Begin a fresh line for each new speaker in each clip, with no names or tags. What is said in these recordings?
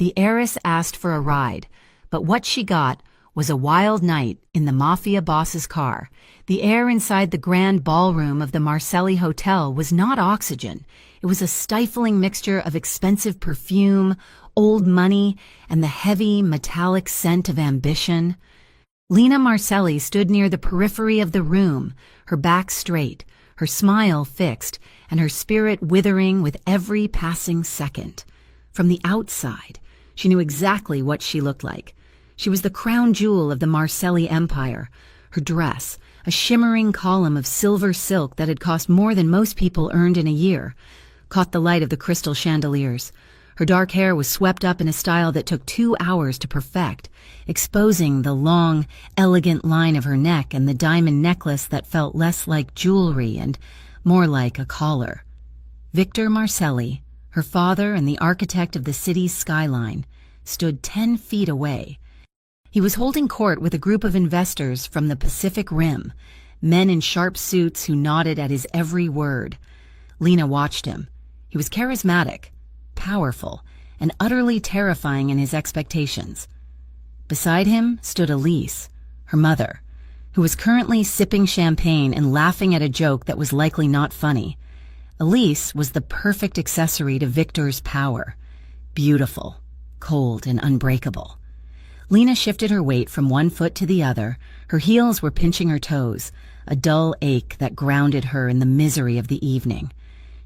the heiress asked for a ride, but what she got was a wild night in the Mafia boss's car. The air inside the grand ballroom of the Marcelli Hotel was not oxygen. It was a stifling mixture of expensive perfume, old money, and the heavy, metallic scent of ambition. Lena Marcelli stood near the periphery of the room, her back straight, her smile fixed, and her spirit withering with every passing second. From the outside, she knew exactly what she looked like. She was the crown jewel of the Marcelli Empire. Her dress, a shimmering column of silver silk that had cost more than most people earned in a year, caught the light of the crystal chandeliers. Her dark hair was swept up in a style that took 2 hours to perfect, exposing the long, elegant line of her neck and the diamond necklace that felt less like jewelry and more like a collar. Victor Marcelli, her father and the architect of the city's skyline, stood 10 feet away. He was holding court with a group of investors from the Pacific Rim, men in sharp suits who nodded at his every word. Lena watched him. He was charismatic, powerful, and utterly terrifying in his expectations. Beside him stood Elise, her mother, who was currently sipping champagne and laughing at a joke that was likely not funny. Elise was the perfect accessory to Victor's power. Beautiful, cold, and unbreakable. Lena shifted her weight from one foot to the other. Her heels were pinching her toes, a dull ache that grounded her in the misery of the evening.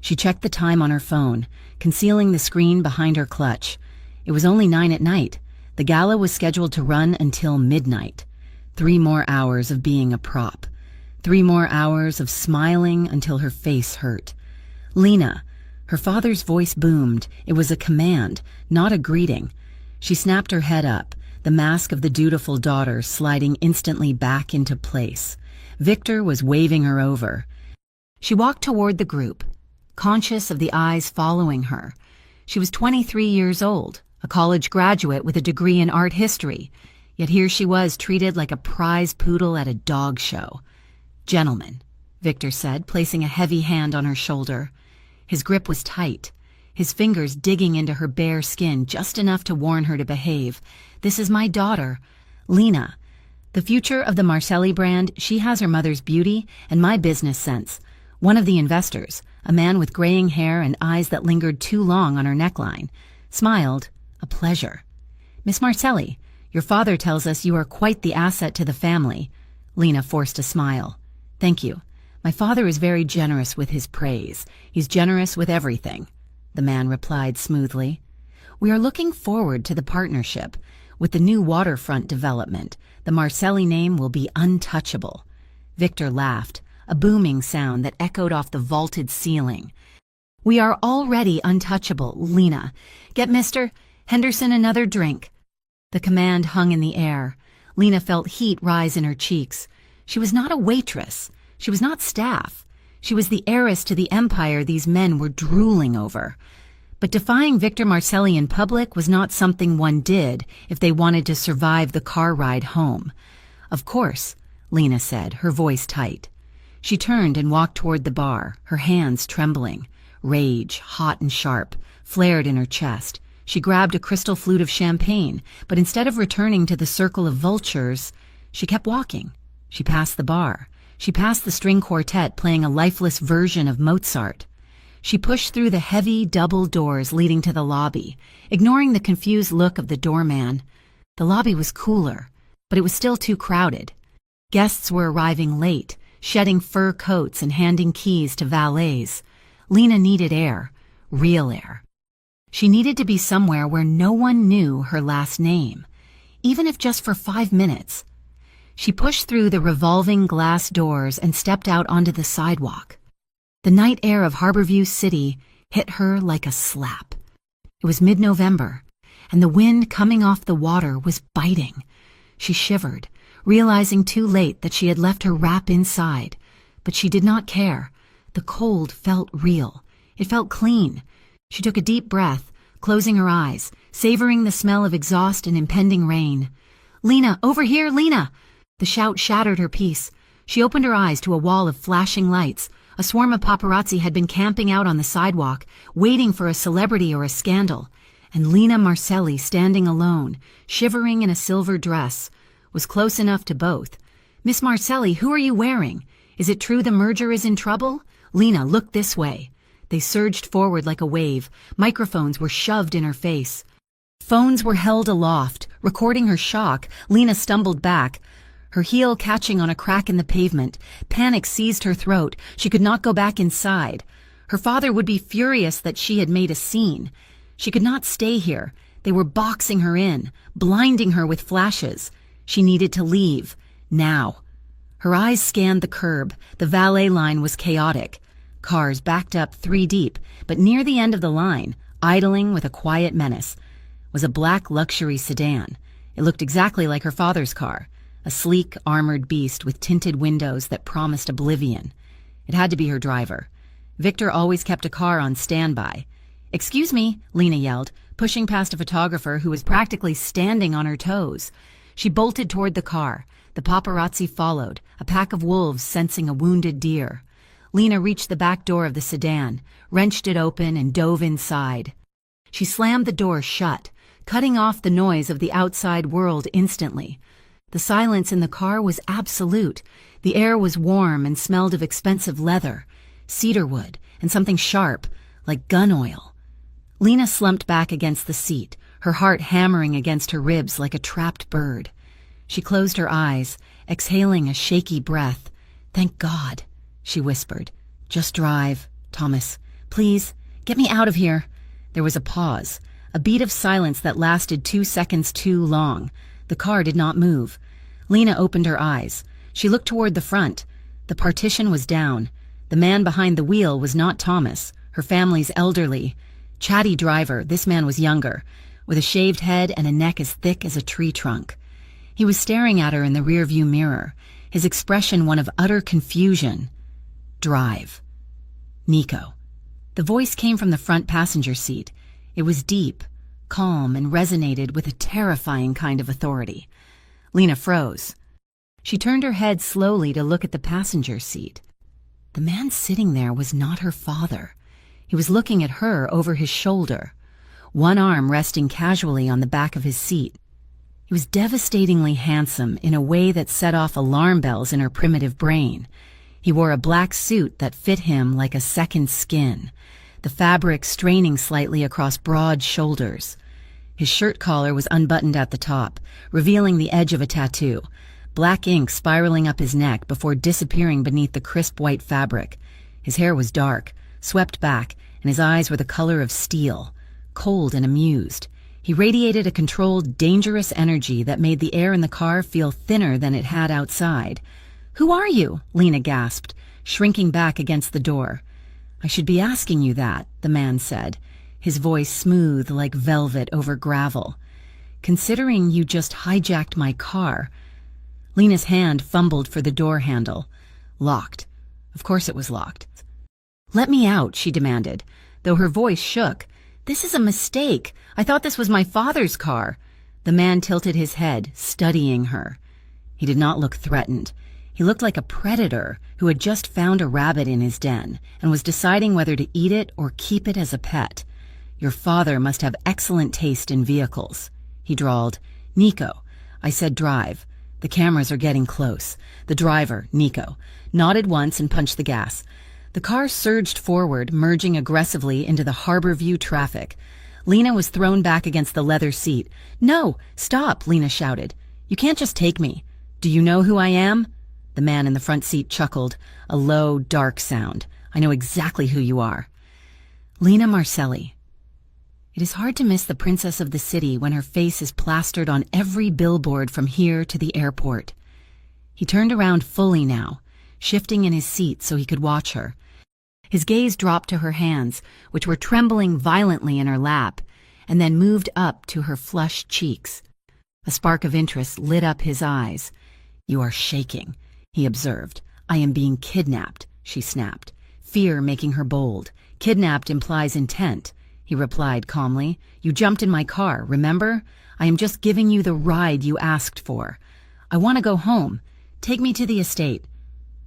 She checked the time on her phone, concealing the screen behind her clutch. It was only 9 at night. The gala was scheduled to run until midnight. 3 more hours of being a prop. 3 more hours of smiling until her face hurt. Lena. Her father's voice boomed. It was a command, not a greeting. She snapped her head up, the mask of the dutiful daughter sliding instantly back into place. Victor was waving her over. She walked toward the group, conscious of the eyes following her. She was 23 years old, a college graduate with a degree in art history, yet here she was treated like a prize poodle at a dog show. "Gentlemen," Victor said, placing a heavy hand on her shoulder. His grip was tight, his fingers digging into her bare skin just enough to warn her to behave. "This is my daughter, Lena. The future of the Marcelli brand, she has her mother's beauty and my business sense." One of the investors, a man with graying hair and eyes that lingered too long on her neckline, smiled, a pleasure. "Miss Marcelli, your father tells us you are quite the asset to the family." Lena forced a smile. "Thank you. My father is very generous with his praise. He's generous with everything," the man replied smoothly. "We are looking forward to the partnership. With the new waterfront development, the Marcelli name will be untouchable." Victor laughed, a booming sound that echoed off the vaulted ceiling. "We are already untouchable, Lena. Get Mr. Henderson another drink." The command hung in the air. Lena felt heat rise in her cheeks. She was not a waitress. She was not staff. She was the heiress to the empire these men were drooling over. But defying Victor Marcelli in public was not something one did if they wanted to survive the car ride home. "Of course," Lena said, her voice tight. She turned and walked toward the bar, her hands trembling. Rage, hot and sharp, flared in her chest. She grabbed a crystal flute of champagne, but instead of returning to the circle of vultures, she kept walking. She passed the bar. She passed the string quartet playing a lifeless version of Mozart. She pushed through the heavy double doors leading to the lobby, ignoring the confused look of the doorman. The lobby was cooler, but it was still too crowded. Guests were arriving late, shedding fur coats and handing keys to valets. Lena needed air, real air. She needed to be somewhere where no one knew her last name, even if just for 5 minutes. She pushed through the revolving glass doors and stepped out onto the sidewalk. The night air of Harborview City hit her like a slap. It was mid-November, and the wind coming off the water was biting. She shivered, realizing too late that she had left her wrap inside, but she did not care. The cold felt real. It felt clean. She took a deep breath, closing her eyes, savoring the smell of exhaust and impending rain. "Lena, over here, Lena!" The shout shattered her peace. She opened her eyes to a wall of flashing lights. A swarm of paparazzi had been camping out on the sidewalk, waiting for a celebrity or a scandal. and Lena Marcelli, standing alone, shivering in a silver dress, was close enough to both. "Miss Marcelli, who are you wearing? Is it true the merger is in trouble? Lena, look this way." They surged forward like a wave. Microphones were shoved in her face. Phones were held aloft, recording her shock. Lena stumbled back, her heel catching on a crack in the pavement. Panic seized her throat. She could not go back inside. Her father would be furious that she had made a scene. She could not stay here. They were boxing her in, blinding her with flashes. She needed to leave, now. Her eyes scanned the curb. The valet line was chaotic. Cars backed up 3 deep, but near the end of the line, idling with a quiet menace, was a black luxury sedan. It looked exactly like her father's car, a sleek, armored beast with tinted windows that promised oblivion. It had to be her driver. Victor always kept a car on standby. "Excuse me," Lena yelled, pushing past a photographer who was practically standing on her toes. She bolted toward the car. The paparazzi followed, a pack of wolves sensing a wounded deer. Lena reached the back door of the sedan, wrenched it open, and dove inside. She slammed the door shut, cutting off the noise of the outside world instantly. The silence in the car was absolute. The air was warm and smelled of expensive leather, cedarwood, and something sharp, like gun oil. Lena slumped back against the seat, her heart hammering against her ribs like a trapped bird. She closed her eyes, exhaling a shaky breath. "Thank God," she whispered. "Just drive, Thomas. Please, get me out of here." There was a pause, a beat of silence that lasted 2 seconds too long. The car did not move. Lena opened her eyes. She looked toward the front. The partition was down. The man behind the wheel was not Thomas, her family's elderly, chatty driver. This man was younger, with a shaved head and a neck as thick as a tree trunk. He was staring at her in the rearview mirror, his expression one of utter confusion. "Drive." "Nico." The voice came from the front passenger seat. It was deep, calm, and resonated with a terrifying kind of authority. Lena froze. She turned her head slowly to look at the passenger seat. The man sitting there was not her father. He was looking at her over his shoulder, one arm resting casually on the back of his seat. He was devastatingly handsome in a way that set off alarm bells in her primitive brain. He wore a black suit that fit him like a second skin, the fabric straining slightly across broad shoulders. His shirt collar was unbuttoned at the top, revealing the edge of a tattoo, black ink spiraling up his neck before disappearing beneath the crisp white fabric. His hair was dark, swept back, and his eyes were the color of steel, cold and amused. He radiated a controlled, dangerous energy that made the air in the car feel thinner than it had outside. "Who are you?" Lena gasped, shrinking back against the door. "I should be asking you that," the man said, his voice smooth like velvet over gravel. "Considering you just hijacked my car." Lena's hand fumbled for the door handle. Locked. Of course it was locked. "Let me out," she demanded, though her voice shook. "This is a mistake. I thought this was my father's car." The man tilted his head, studying her. He did not look threatened. He looked like a predator who had just found a rabbit in his den and was deciding whether to eat it or keep it as a pet. "Your father must have excellent taste in vehicles," he drawled. "Nico, I said drive. The cameras are getting close." The driver, Nico, nodded once and punched the gas. The car surged forward, merging aggressively into the Harbor View traffic. Lena was thrown back against the leather seat. "No, stop," Lena shouted. "You can't just take me. Do you know who I am?" The man in the front seat chuckled, a low, dark sound. "I know exactly who you are." Lena Marcelli. It is hard to miss the princess of the city when her face is plastered on every billboard from here to the airport. He turned around fully now, shifting in his seat so he could watch her. His gaze dropped to her hands, which were trembling violently in her lap, and then moved up to her flushed cheeks. A spark of interest lit up his eyes. "You are shaking," he observed. "I am being kidnapped," she snapped, fear making her bold. "Kidnapped implies intent," he replied calmly. "You jumped in my car, remember? I am just giving you the ride you asked for. I want to go home. Take me to the estate."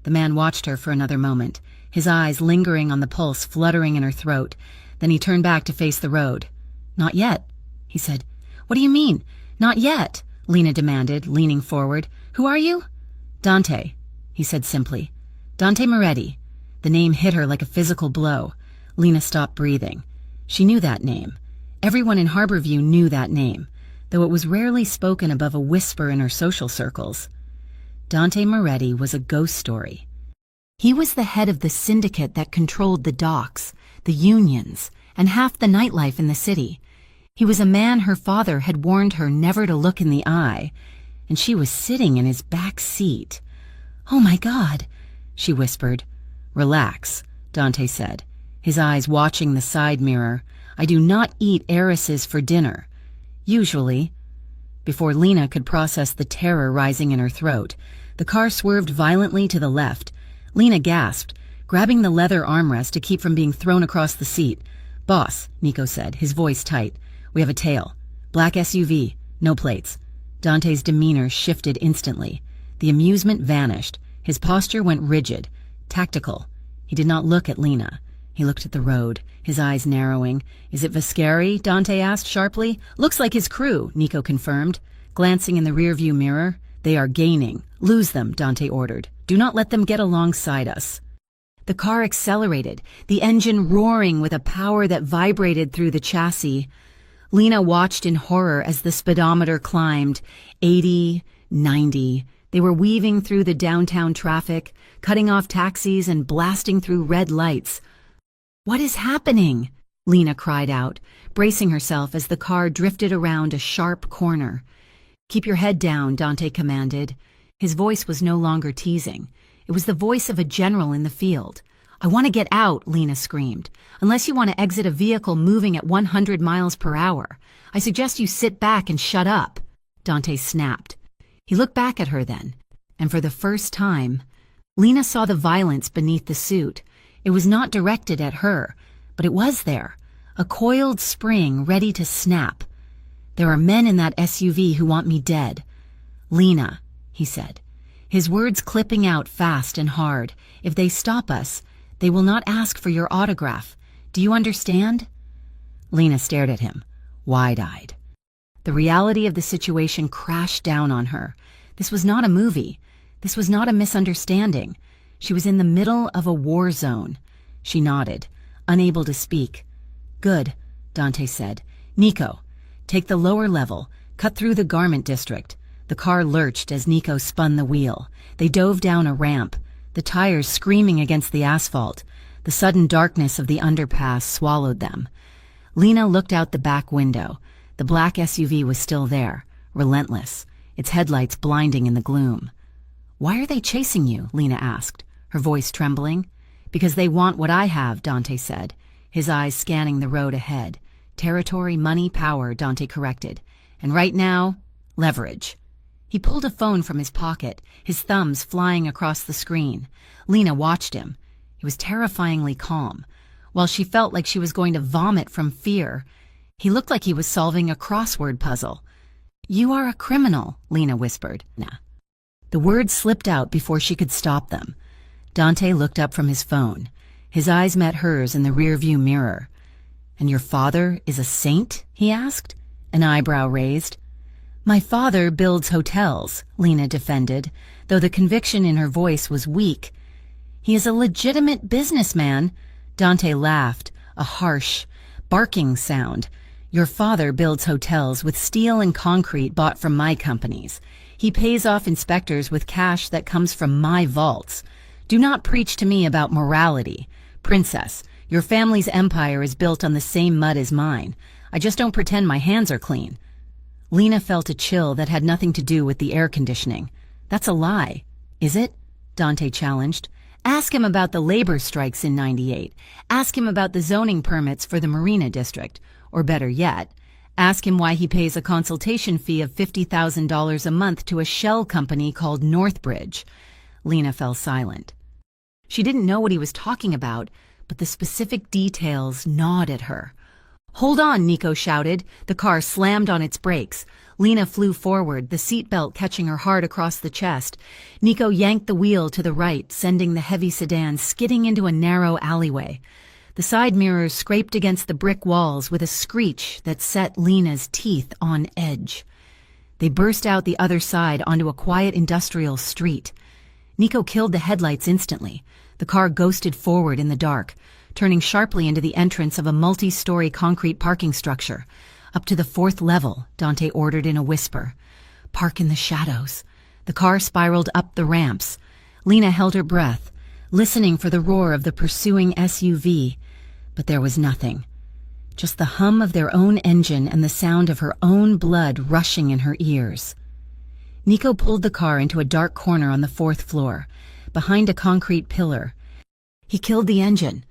The man watched her for another moment, his eyes lingering on the pulse fluttering in her throat. Then he turned back to face the road. "Not yet," he said. What do you mean? Not yet, Lena demanded, leaning forward. Who are you? Dante, he said simply. Dante Moretti. The name hit her like a physical blow. Lena stopped breathing. She knew that name. Everyone in Harborview knew that name, though it was rarely spoken above a whisper in her social circles. Dante Moretti was a ghost story. He was the head of the syndicate that controlled the docks, the unions, and half the nightlife in the city. He was a man her father had warned her never to look in the eye, and she was sitting in his back seat. "Oh my God," she whispered. "Relax," Dante said, his eyes watching the side mirror. "I do not eat heiresses for dinner. Usually." Before Lena could process the terror rising in her throat, the car swerved violently to the left. Lena gasped, grabbing the leather armrest to keep from being thrown across the seat. "Boss," Nico said, his voice tight. "We have a tail. Black SUV, no plates." Dante's demeanor shifted instantly. The amusement vanished. His posture went rigid, tactical. He did not look at Lena. He looked at the road, his eyes narrowing. "Is it Viscari?" Dante asked sharply. "Looks like his crew," Nico confirmed. Glancing in the rearview mirror, "They are gaining. Lose them," Dante ordered. "Do not let them get alongside us." The car accelerated, the engine roaring with a power that vibrated through the chassis. Lena watched in horror as the speedometer climbed. 80, 90. They were weaving through the downtown traffic, cutting off taxis and blasting through red lights. "What is happening?" Lena cried out, bracing herself as the car drifted around a sharp corner. "Keep your head down," Dante commanded. His voice was no longer teasing. It was the voice of a general in the field. "I want to get out," Lena screamed. "Unless you want to exit a vehicle moving at 100 miles per hour. I suggest you sit back and shut up." Dante snapped. He looked back at her then, and for the first time, Lena saw the violence beneath the suit. It was not directed at her, but it was there, a coiled spring ready to snap. "There are men in that SUV who want me dead." "Lena," he said, his words clipping out fast and hard. "If they stop us, they will not ask for your autograph. Do you understand?" Lena stared at him, wide-eyed. The reality of the situation crashed down on her. This was not a movie. This was not a misunderstanding. She was in the middle of a war zone. She nodded, unable to speak. "Good," Dante said. "Nico, take the lower level, cut through the garment district." The car lurched as Nico spun the wheel. They dove down a ramp, the tires screaming against the asphalt. The sudden darkness of the underpass swallowed them. Lena looked out the back window. The black SUV was still there, relentless, its headlights blinding in the gloom. "Why are they chasing you?" Lena asked, her voice trembling. "Because they want what I have," Dante said, his eyes scanning the road ahead. "Territory, money, power," Dante corrected. "And right now, leverage." He pulled a phone from his pocket, his thumbs flying across the screen. Lena watched him. He was terrifyingly calm. While she felt like she was going to vomit from fear, he looked like he was solving a crossword puzzle. "You are a criminal," Lena whispered. "Nah." The words slipped out before she could stop them. Dante looked up from his phone. His eyes met hers in the rearview mirror. "And your father is a saint?" he asked, an eyebrow raised. "My father builds hotels," Lena defended, though the conviction in her voice was weak. "He is a legitimate businessman." Dante laughed, a harsh, barking sound. "Your father builds hotels with steel and concrete bought from my companies. He pays off inspectors with cash that comes from my vaults. Do not preach to me about morality. Princess, your family's empire is built on the same mud as mine. I just don't pretend my hands are clean." Lena felt a chill that had nothing to do with the air conditioning. "That's a lie, is it?" Dante challenged. "Ask him about the labor strikes in '98. Ask him about the zoning permits for the Marina District. Or better yet, ask him why he pays a consultation fee of $50,000 a month to a shell company called Northbridge." Lena fell silent. She didn't know what he was talking about, but the specific details gnawed at her. "Hold on," Nico shouted. The car slammed on its brakes. Lena flew forward, the seatbelt catching her hard across the chest. Nico yanked the wheel to the right, sending the heavy sedan skidding into a narrow alleyway. The side mirrors scraped against the brick walls with a screech that set Lena's teeth on edge. They burst out the other side onto a quiet industrial street. Nico killed the headlights instantly. The car ghosted forward in the dark, turning sharply into the entrance of a multi-story concrete parking structure. "Up to the 4th level," Dante ordered in a whisper. "Park in the shadows." The car spiraled up the ramps. Lena held her breath, listening for the roar of the pursuing SUV, but there was nothing. Just the hum of their own engine and the sound of her own blood rushing in her ears. Nico pulled the car into a dark corner on the 4th floor, behind a concrete pillar. He killed the engine.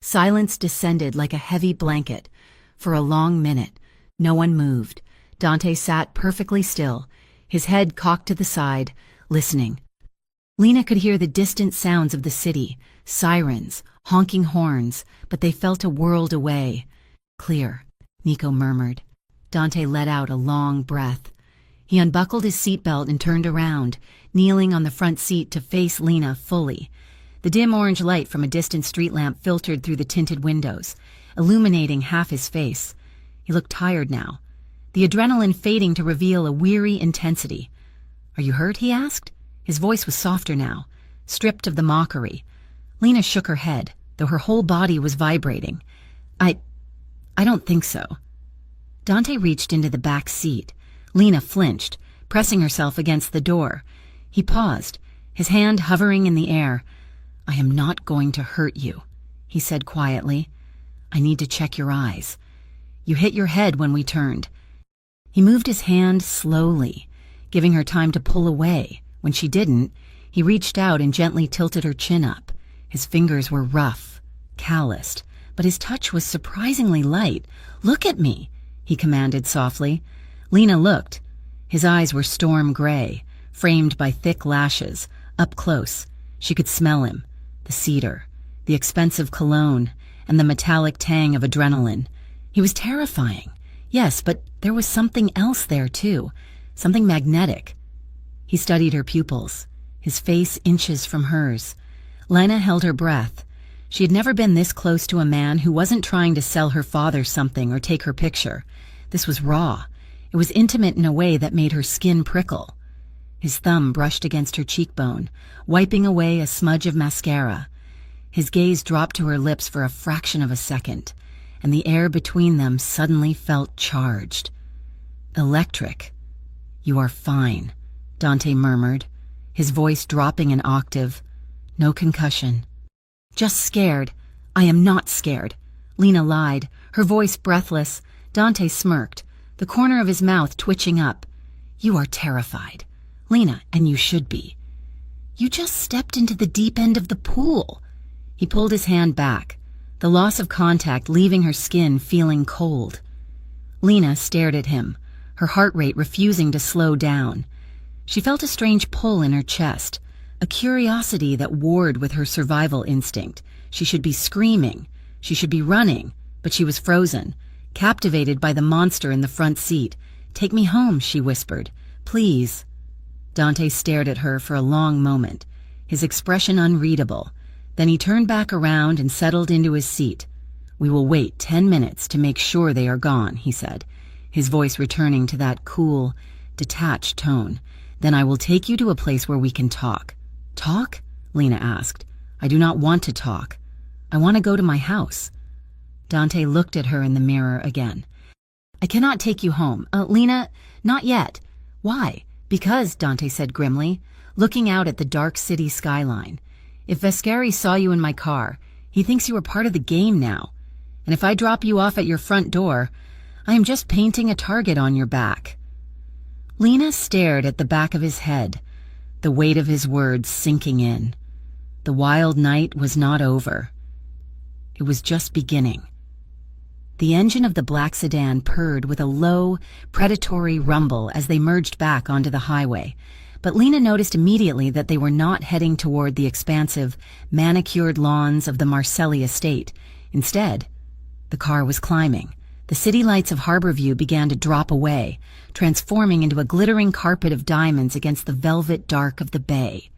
Silence descended like a heavy blanket. For a long minute, no one moved. Dante sat perfectly still, his head cocked to the side, listening. Lena could hear the distant sounds of the city, sirens, honking horns, but they felt a world away. "Clear," Nico murmured. Dante let out a long breath. He unbuckled his seatbelt and turned around, kneeling on the front seat to face Lena fully. The dim orange light from a distant street lamp filtered through the tinted windows, illuminating half his face. He looked tired now, the adrenaline fading to reveal a weary intensity. "Are you hurt?" he asked. His voice was softer now, stripped of the mockery. Lena shook her head, though her whole body was vibrating. I don't think so." Dante reached into the back seat. Lena flinched, pressing herself against the door. He paused, his hand hovering in the air. "I am not going to hurt you," he said quietly. "I need to check your eyes. You hit your head when we turned." He moved his hand slowly, giving her time to pull away. When she didn't, he reached out and gently tilted her chin up. His fingers were rough, calloused, but his touch was surprisingly light. "Look at me," he commanded softly. Lena looked. His eyes were storm gray, framed by thick lashes. Up close, she could smell him. The cedar, the expensive cologne, and the metallic tang of adrenaline. He was terrifying. Yes, but there was something else there too, something magnetic. He studied her pupils, his face inches from hers. Lena held her breath. She had never been this close to a man who wasn't trying to sell her father something or take her picture. This was raw. It was intimate in a way that made her skin prickle. His thumb brushed against her cheekbone, wiping away a smudge of mascara. His gaze dropped to her lips for a fraction of a second, and the air between them suddenly felt charged. Electric. "You are fine," Dante murmured, his voice dropping an octave. "No concussion." "Just scared." "I am not scared," Lena lied, her voice breathless. Dante smirked, the corner of his mouth twitching up. "You are terrified, Lena, and you should be. You just stepped into the deep end of the pool." He pulled his hand back, the loss of contact leaving her skin feeling cold. Lena stared at him, her heart rate refusing to slow down. She felt a strange pull in her chest, a curiosity that warred with her survival instinct. She should be screaming, she should be running, but she was frozen, captivated by the monster in the front seat. "Take me home," she whispered. "Please." Dante stared at her for a long moment, his expression unreadable. Then he turned back around and settled into his seat. "We will wait 10 minutes to make sure they are gone," he said, his voice returning to that cool, detached tone. "Then I will take you to a place where we can talk." "Talk?" Lena asked. "I do not want to talk. I want to go to my house." Dante looked at her in the mirror again. "I cannot take you home. Lena, not yet." "Why?" "Because," Dante said grimly, looking out at the dark city skyline. "If Vescari saw you in my car, he thinks you are part of the game now. And if I drop you off at your front door, I am just painting a target on your back." Lena stared at the back of his head, the weight of his words sinking in. The wild night was not over. It was just beginning. The engine of the black sedan purred with a low, predatory rumble as they merged back onto the highway, but Lena noticed immediately that they were not heading toward the expansive, manicured lawns of the Marcelli estate. Instead, the car was climbing. The city lights of Harborview began to drop away, transforming into a glittering carpet of diamonds against the velvet dark of the bay.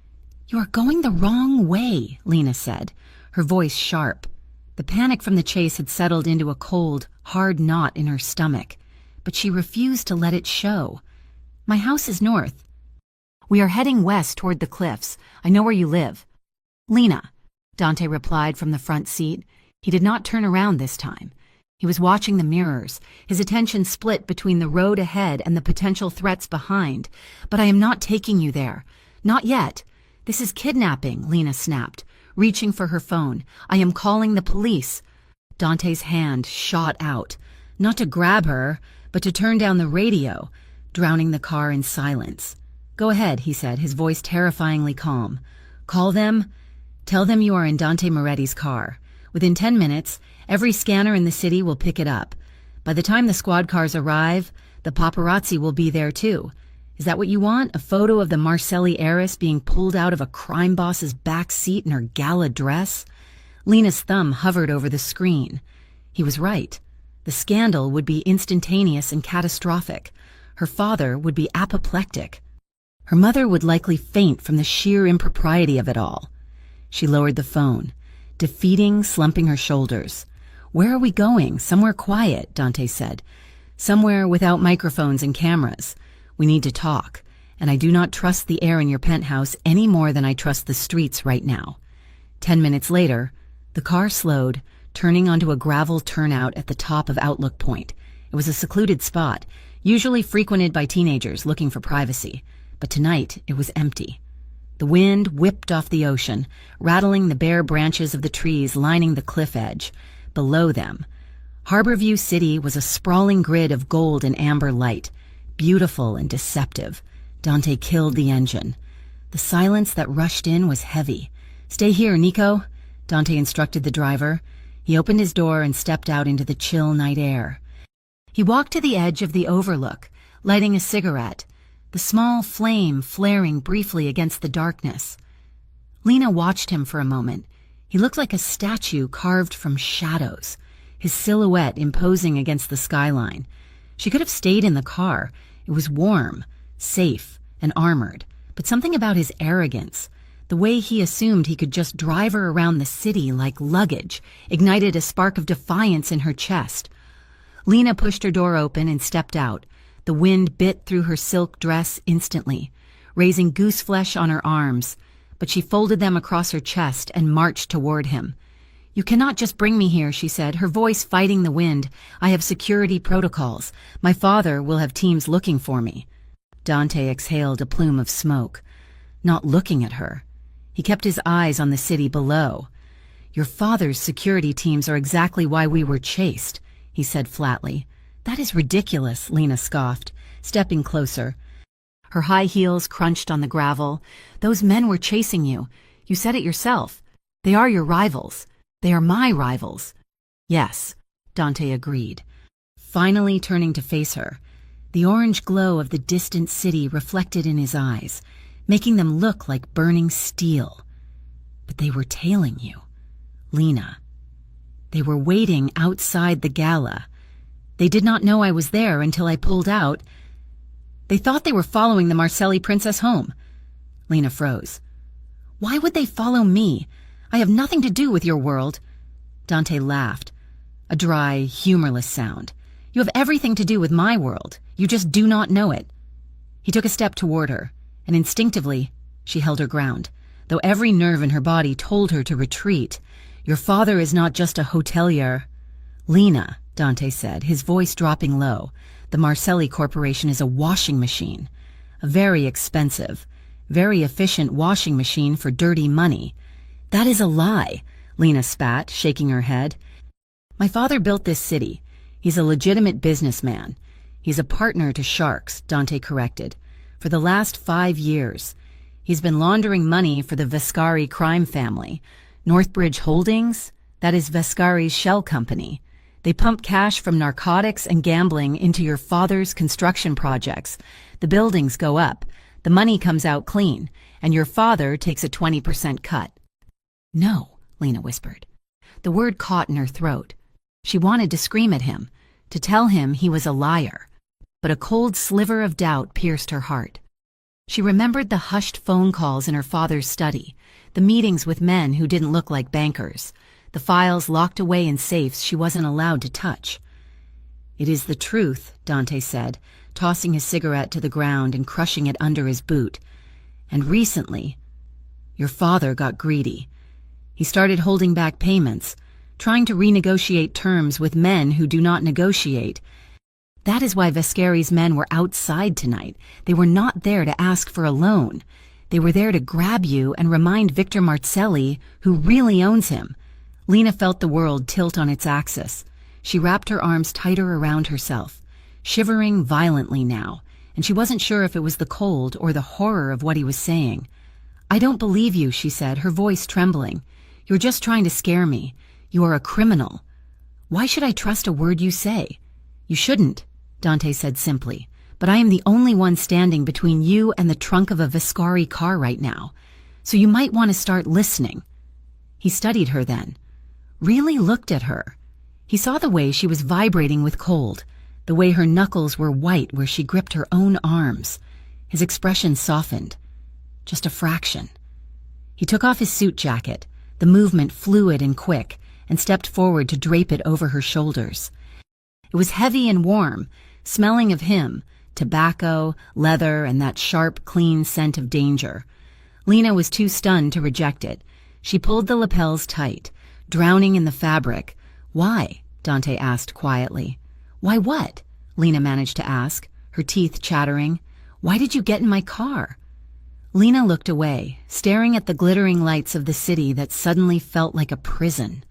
"You are going the wrong way," Lena said, her voice sharp. The panic from the chase had settled into a cold, hard knot in her stomach, but she refused to let it show. "My house is north." "We are heading west toward the cliffs. I know where you live." "Lena," Dante replied from the front seat. He did not turn around this time. He was watching the mirrors, his attention split between the road ahead and the potential threats behind. "But I am not taking you there. Not yet. This is kidnapping," Lena snapped, reaching for her phone. "I am calling the police." Dante's hand shot out, not to grab her, but to turn down the radio, drowning the car in silence. "Go ahead," he said, his voice terrifyingly calm. "Call them. Tell them you are in Dante Moretti's car. Within 10 minutes, every scanner in the city will pick it up. By the time the squad cars arrive, the paparazzi will be there too. Is that what you want? A photo of the Marcelli heiress being pulled out of a crime boss's back seat in her gala dress?" Lena's thumb hovered over the screen. He was right. The scandal would be instantaneous and catastrophic. Her father would be apoplectic. Her mother would likely faint from the sheer impropriety of it all. She lowered the phone, defeating, slumping her shoulders. "Where are we going? Somewhere quiet," Dante said. "Somewhere without microphones and cameras. We need to talk, and I do not trust the air in your penthouse any more than I trust the streets right now." 10 minutes later, the car slowed, turning onto a gravel turnout at the top of Outlook Point. It was a secluded spot, usually frequented by teenagers looking for privacy, but tonight it was empty. The wind whipped off the ocean, rattling the bare branches of the trees lining the cliff edge. Below them, Harborview City was a sprawling grid of gold and amber light, beautiful and deceptive. Dante killed the engine. The silence that rushed in was heavy. "Stay here, Nico," Dante instructed the driver. He opened his door and stepped out into the chill night air. He walked to the edge of the overlook, lighting a cigarette, the small flame flaring briefly against the darkness. Lena watched him for a moment. He looked like a statue carved from shadows, his silhouette imposing against the skyline. She could have stayed in the car. It was warm, safe, and armored, but something about his arrogance, the way he assumed he could just drive her around the city like luggage, ignited a spark of defiance in her chest. Lena pushed her door open and stepped out. The wind bit through her silk dress instantly, raising goose flesh on her arms, but she folded them across her chest and marched toward him. "You cannot just bring me here," she said, her voice fighting the wind. "I have security protocols. My father will have teams looking for me." Dante exhaled a plume of smoke, not looking at her. He kept his eyes on the city below. "Your father's security teams are exactly why we were chased," he said flatly. "That is ridiculous," Lena scoffed, stepping closer. Her high heels crunched on the gravel. "Those men were chasing you. You said it yourself. They are your rivals. They are my rivals." "Yes," Dante agreed, finally turning to face her, the orange glow of the distant city reflected in his eyes, making them look like burning steel. "But they were tailing you, Lena. They were waiting outside the gala. They did not know I was there until I pulled out. They thought they were following the Marcelli princess home." Lena froze. "Why would they follow me? I have nothing to do with your world." Dante laughed, a dry, humorless sound. "You have everything to do with my world. You just do not know it." He took a step toward her, and instinctively, she held her ground, though every nerve in her body told her to retreat. "Your father is not just a hotelier." "Lena," Dante said, his voice dropping low, "the Marcelli Corporation is a washing machine. A very expensive, very efficient washing machine for dirty money." "That is a lie," Lena spat, shaking her head. "My father built this city. He's a legitimate businessman. He's a partner to sharks," Dante corrected. "For the last 5 years. He's been laundering money for the Vescari crime family. Northbridge Holdings? That is Vescari's shell company. They pump cash from narcotics and gambling into your father's construction projects. The buildings go up, the money comes out clean, and your father takes a 20% cut." "No," Lena whispered. The word caught in her throat. She wanted to scream at him, to tell him he was a liar, but a cold sliver of doubt pierced her heart. She remembered the hushed phone calls in her father's study, the meetings with men who didn't look like bankers, the files locked away in safes she wasn't allowed to touch. "It is the truth," Dante said, tossing his cigarette to the ground and crushing it under his boot. "And recently, your father got greedy. He started holding back payments, trying to renegotiate terms with men who do not negotiate. That is why Vescari's men were outside tonight. They were not there to ask for a loan. They were there to grab you and remind Victor Marcelli who really owns him." Lena felt the world tilt on its axis. She wrapped her arms tighter around herself, shivering violently now, and she wasn't sure if it was the cold or the horror of what he was saying. "I don't believe you," she said, her voice trembling. "You're just trying to scare me. You are a criminal. Why should I trust a word you say?" "You shouldn't," Dante said simply, "but I am the only one standing between you and the trunk of a Vescari car right now, so you might want to start listening." He studied her then, really looked at her. He saw the way she was vibrating with cold, the way her knuckles were white where she gripped her own arms. His expression softened, just a fraction. He took off his suit jacket, the movement fluid and quick, and stepped forward to drape it over her shoulders. It was heavy and warm, smelling of him, tobacco, leather, and that sharp, clean scent of danger. Lena was too stunned to reject it. She pulled the lapels tight, drowning in the fabric. "Why?" Dante asked quietly. "Why what?" Lena managed to ask, her teeth chattering. "Why did you get in my car?" Lena looked away, staring at the glittering lights of the city that suddenly felt like a prison.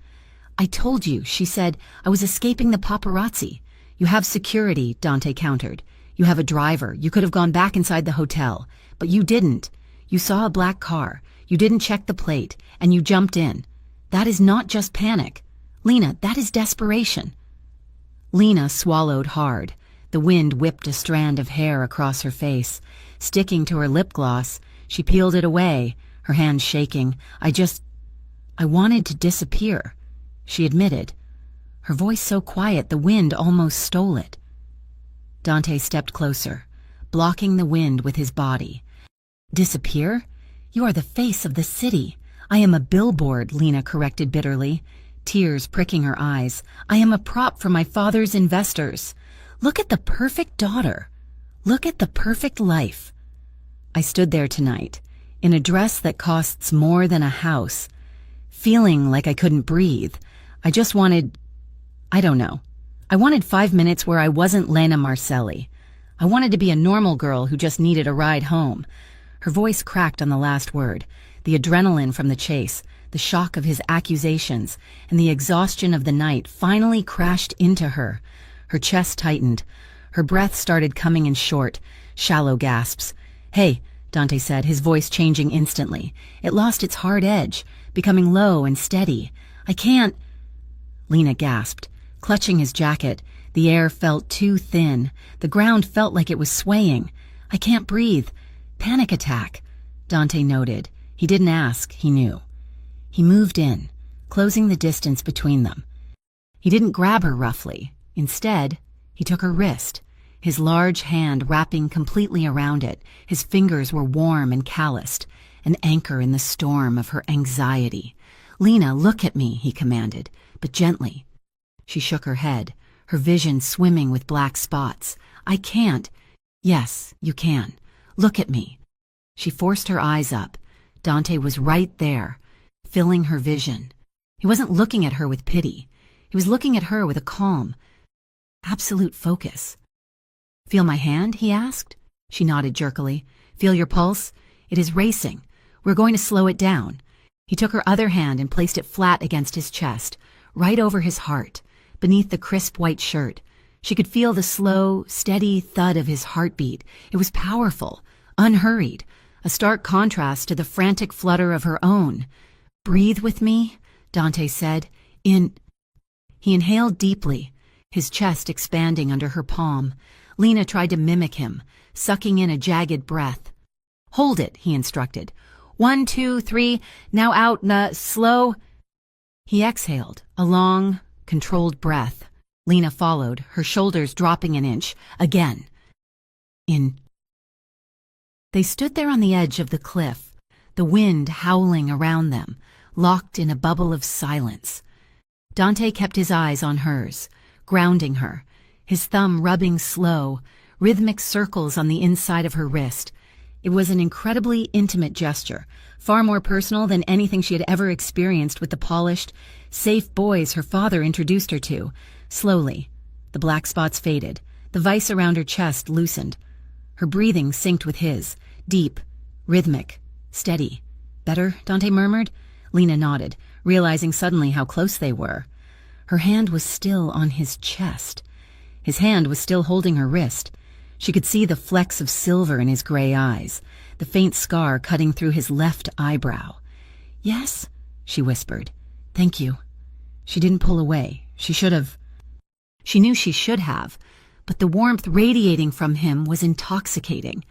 "I told you," she said, "I was escaping the paparazzi." "You have security," Dante countered. "You have a driver. You could have gone back inside the hotel. But you didn't. You saw a black car. You didn't check the plate, and you jumped in. That is not just panic. Lena, that is desperation." Lena swallowed hard. The wind whipped a strand of hair across her face. Sticking to her lip gloss, she peeled it away, her hands shaking. I wanted to disappear," she admitted, her voice so quiet the wind almost stole it. Dante stepped closer, blocking the wind with his body. "Disappear? You are the face of the city." "I am a billboard," Lena corrected bitterly, tears pricking her eyes. "I am a prop for my father's investors. Look at the perfect daughter. Look at the perfect life." I stood there tonight, in a dress that costs more than a house, feeling like I couldn't breathe. I just wanted, I don't know. I wanted 5 minutes where I wasn't Lena Marcelli. I wanted to be a normal girl who just needed a ride home. Her voice cracked on the last word. The adrenaline from the chase, the shock of his accusations, and the exhaustion of the night finally crashed into her. Her chest tightened. Her breath started coming in short, shallow gasps. "Hey," Dante said, his voice changing instantly. It lost its hard edge, becoming low and steady. "I can't—" Lena gasped, clutching his jacket. The air felt too thin. The ground felt like it was swaying. "I can't breathe. Panic attack," Dante noted. He didn't ask, he knew. He moved in, closing the distance between them. He didn't grab her roughly. Instead, he took her wrist, his large hand wrapping completely around it. His fingers were warm and calloused, an anchor in the storm of her anxiety. "Lena, look at me," he commanded, but gently. She shook her head, her vision swimming with black spots. "I can't." "Yes, you can. Look at me." She forced her eyes up. Dante was right there, filling her vision. He wasn't looking at her with pity. He was looking at her with a calm, absolute focus. "Feel my hand?" he asked. She nodded jerkily. "Feel your pulse? It is racing. We're going to slow it down." He took her other hand and placed it flat against his chest, right over his heart, beneath the crisp white shirt. She could feel the slow, steady thud of his heartbeat. It was powerful, unhurried, a stark contrast to the frantic flutter of her own. "Breathe with me," Dante said. He inhaled deeply, his chest expanding under her palm. Lena tried to mimic him, sucking in a jagged breath. "Hold it," he instructed. 1, 2, 3, now out, slow." He exhaled, a long, controlled breath. Lena followed, her shoulders dropping an inch. Again. In. They stood there on the edge of the cliff, the wind howling around them, locked in a bubble of silence. Dante kept his eyes on hers, grounding her, his thumb rubbing slow, rhythmic circles on the inside of her wrist. It was an incredibly intimate gesture, far more personal than anything she had ever experienced with the polished, safe boys her father introduced her to. Slowly, the black spots faded, the vice around her chest loosened. Her breathing synced with his, deep, rhythmic, steady. "Better?" Dante murmured. Lena nodded, realizing suddenly how close they were. Her hand was still on his chest. His hand was still holding her wrist. She could see the flecks of silver in his gray eyes, the faint scar cutting through his left eyebrow. "Yes," she whispered. "Thank you." She didn't pull away. She should have. She knew she should have, but the warmth radiating from him was intoxicating.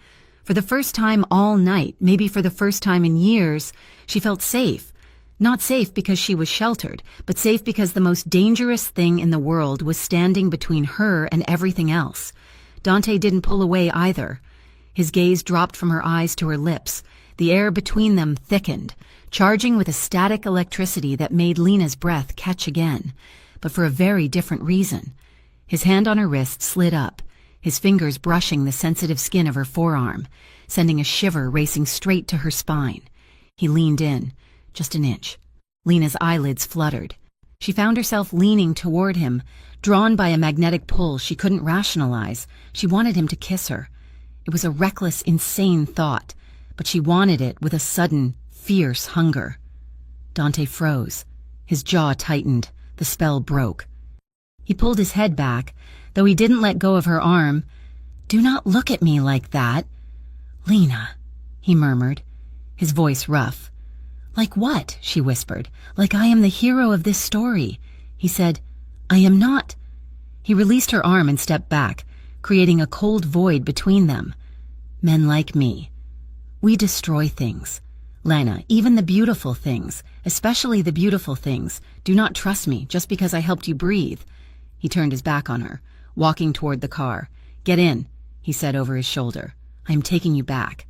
For the first time all night, maybe for the first time in years, she felt safe. Not safe because she was sheltered, but safe because the most dangerous thing in the world was standing between her and everything else. Dante didn't pull away either. His gaze dropped from her eyes to her lips. The air between them thickened, charging with a static electricity that made Lena's breath catch again, but for a very different reason. His hand on her wrist slid up, his fingers brushing the sensitive skin of her forearm, sending a shiver racing straight to her spine. He leaned in, just an inch. Lena's eyelids fluttered. She found herself leaning toward him, drawn by a magnetic pull she couldn't rationalize. She wanted him to kiss her. It was a reckless, insane thought, but she wanted it with a sudden, fierce hunger. Dante froze. His jaw tightened. The spell broke. He pulled his head back, though he didn't let go of her arm. "Do not look at me like that." "Lena," he murmured, his voice rough. "Like what?" she whispered. "Like I am the hero of this story." He said, "I am not." He released her arm and stepped back, creating a cold void between them. "Men like me. We destroy things. Lena, even the beautiful things, especially the beautiful things. Do not trust me just because I helped you breathe." He turned his back on her, walking toward the car. "Get in," he said over his shoulder. "I am taking you back."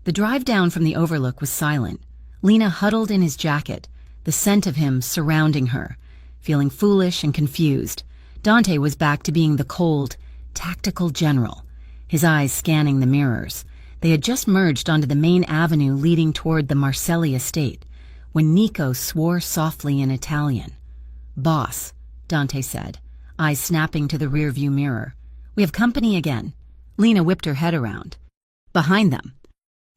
The drive down from the overlook was silent. Lena huddled in his jacket, the scent of him surrounding her, feeling foolish and confused. Dante was back to being the cold, tactical general, his eyes scanning the mirrors. They had just merged onto the main avenue leading toward the Marcelli estate, when Nico swore softly in Italian. "Boss," Dante said, eyes snapping to the rearview mirror. "We have company again." Lena whipped her head around. Behind them,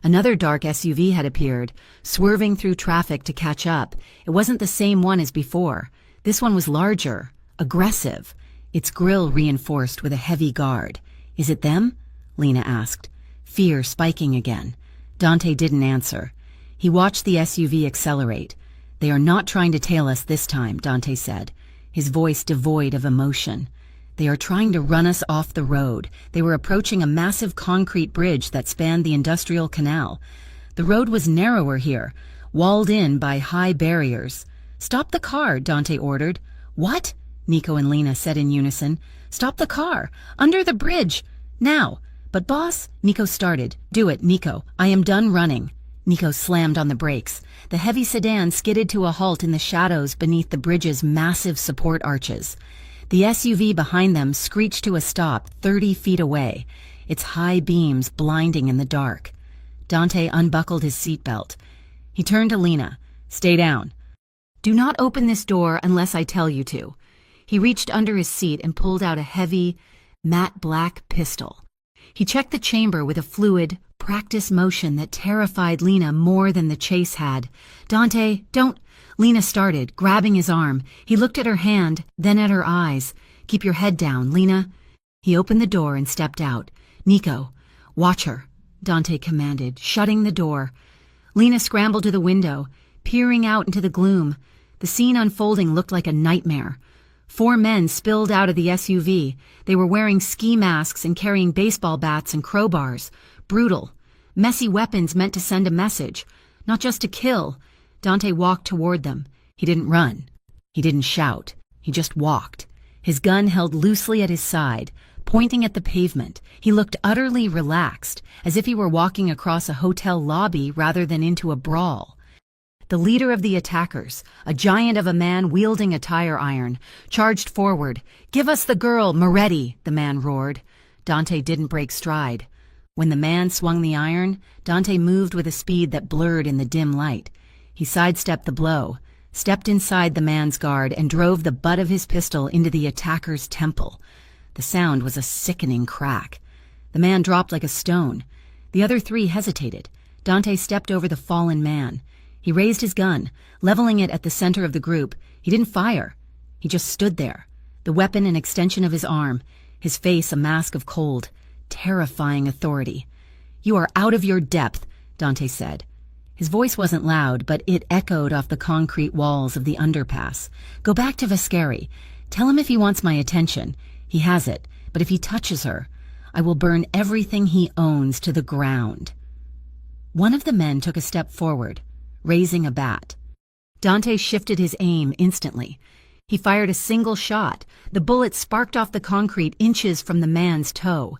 another dark SUV had appeared, swerving through traffic to catch up. It wasn't the same one as before. This one was larger, aggressive, its grille reinforced with a heavy guard. "Is it them?" Lena asked, fear spiking again. Dante didn't answer. He watched the SUV accelerate. "They are not trying to tail us this time," Dante said, his voice devoid of emotion. "They are trying to run us off the road." They were approaching a massive concrete bridge that spanned the industrial canal. The road was narrower here, walled in by high barriers. "Stop the car," Dante ordered. "What?" Nico and Lena said in unison. "Stop the car! Under the bridge! Now!" "But boss," Nico started. "Do it, Nico. I am done running." Nico slammed on the brakes. The heavy sedan skidded to a halt in the shadows beneath the bridge's massive support arches. The SUV behind them screeched to a stop 30 feet away, its high beams blinding in the dark. Dante unbuckled his seatbelt. He turned to Lena. "Stay down. Do not open this door unless I tell you to." He reached under his seat and pulled out a heavy, matte black pistol. He checked the chamber with a fluid, practiced motion that terrified Lena more than the chase had. "Dante, don't—" Lena started, grabbing his arm. He looked at her hand, then at her eyes. "Keep your head down, Lena." He opened the door and stepped out. "Nico, watch her," Dante commanded, shutting the door. Lena scrambled to the window, peering out into the gloom. The scene unfolding looked like a nightmare. 4 men spilled out of the SUV. They were wearing ski masks and carrying baseball bats and crowbars. Brutal. Messy weapons meant to send a message, not just to kill. Dante walked toward them. He didn't run. He didn't shout. He just walked, his gun held loosely at his side, pointing at the pavement. He looked utterly relaxed, as if he were walking across a hotel lobby rather than into a brawl. The leader of the attackers, a giant of a man wielding a tire iron, charged forward. "Give us the girl, Moretti," the man roared. Dante didn't break stride. When the man swung the iron, Dante moved with a speed that blurred in the dim light. He sidestepped the blow, stepped inside the man's guard, and drove the butt of his pistol into the attacker's temple. The sound was a sickening crack. The man dropped like a stone. The other three hesitated. Dante stepped over the fallen man. He raised his gun, leveling it at the center of the group. He didn't fire. He just stood there, the weapon an extension of his arm, his face a mask of cold, terrifying authority. "You are out of your depth," Dante said. His voice wasn't loud, but it echoed off the concrete walls of the underpass. "Go back to Vascari. Tell him if he wants my attention. He has it, but if he touches her, I will burn everything he owns to the ground." One of the men took a step forward, raising a bat. Dante shifted his aim instantly. He fired a single shot. The bullet sparked off the concrete inches from the man's toe.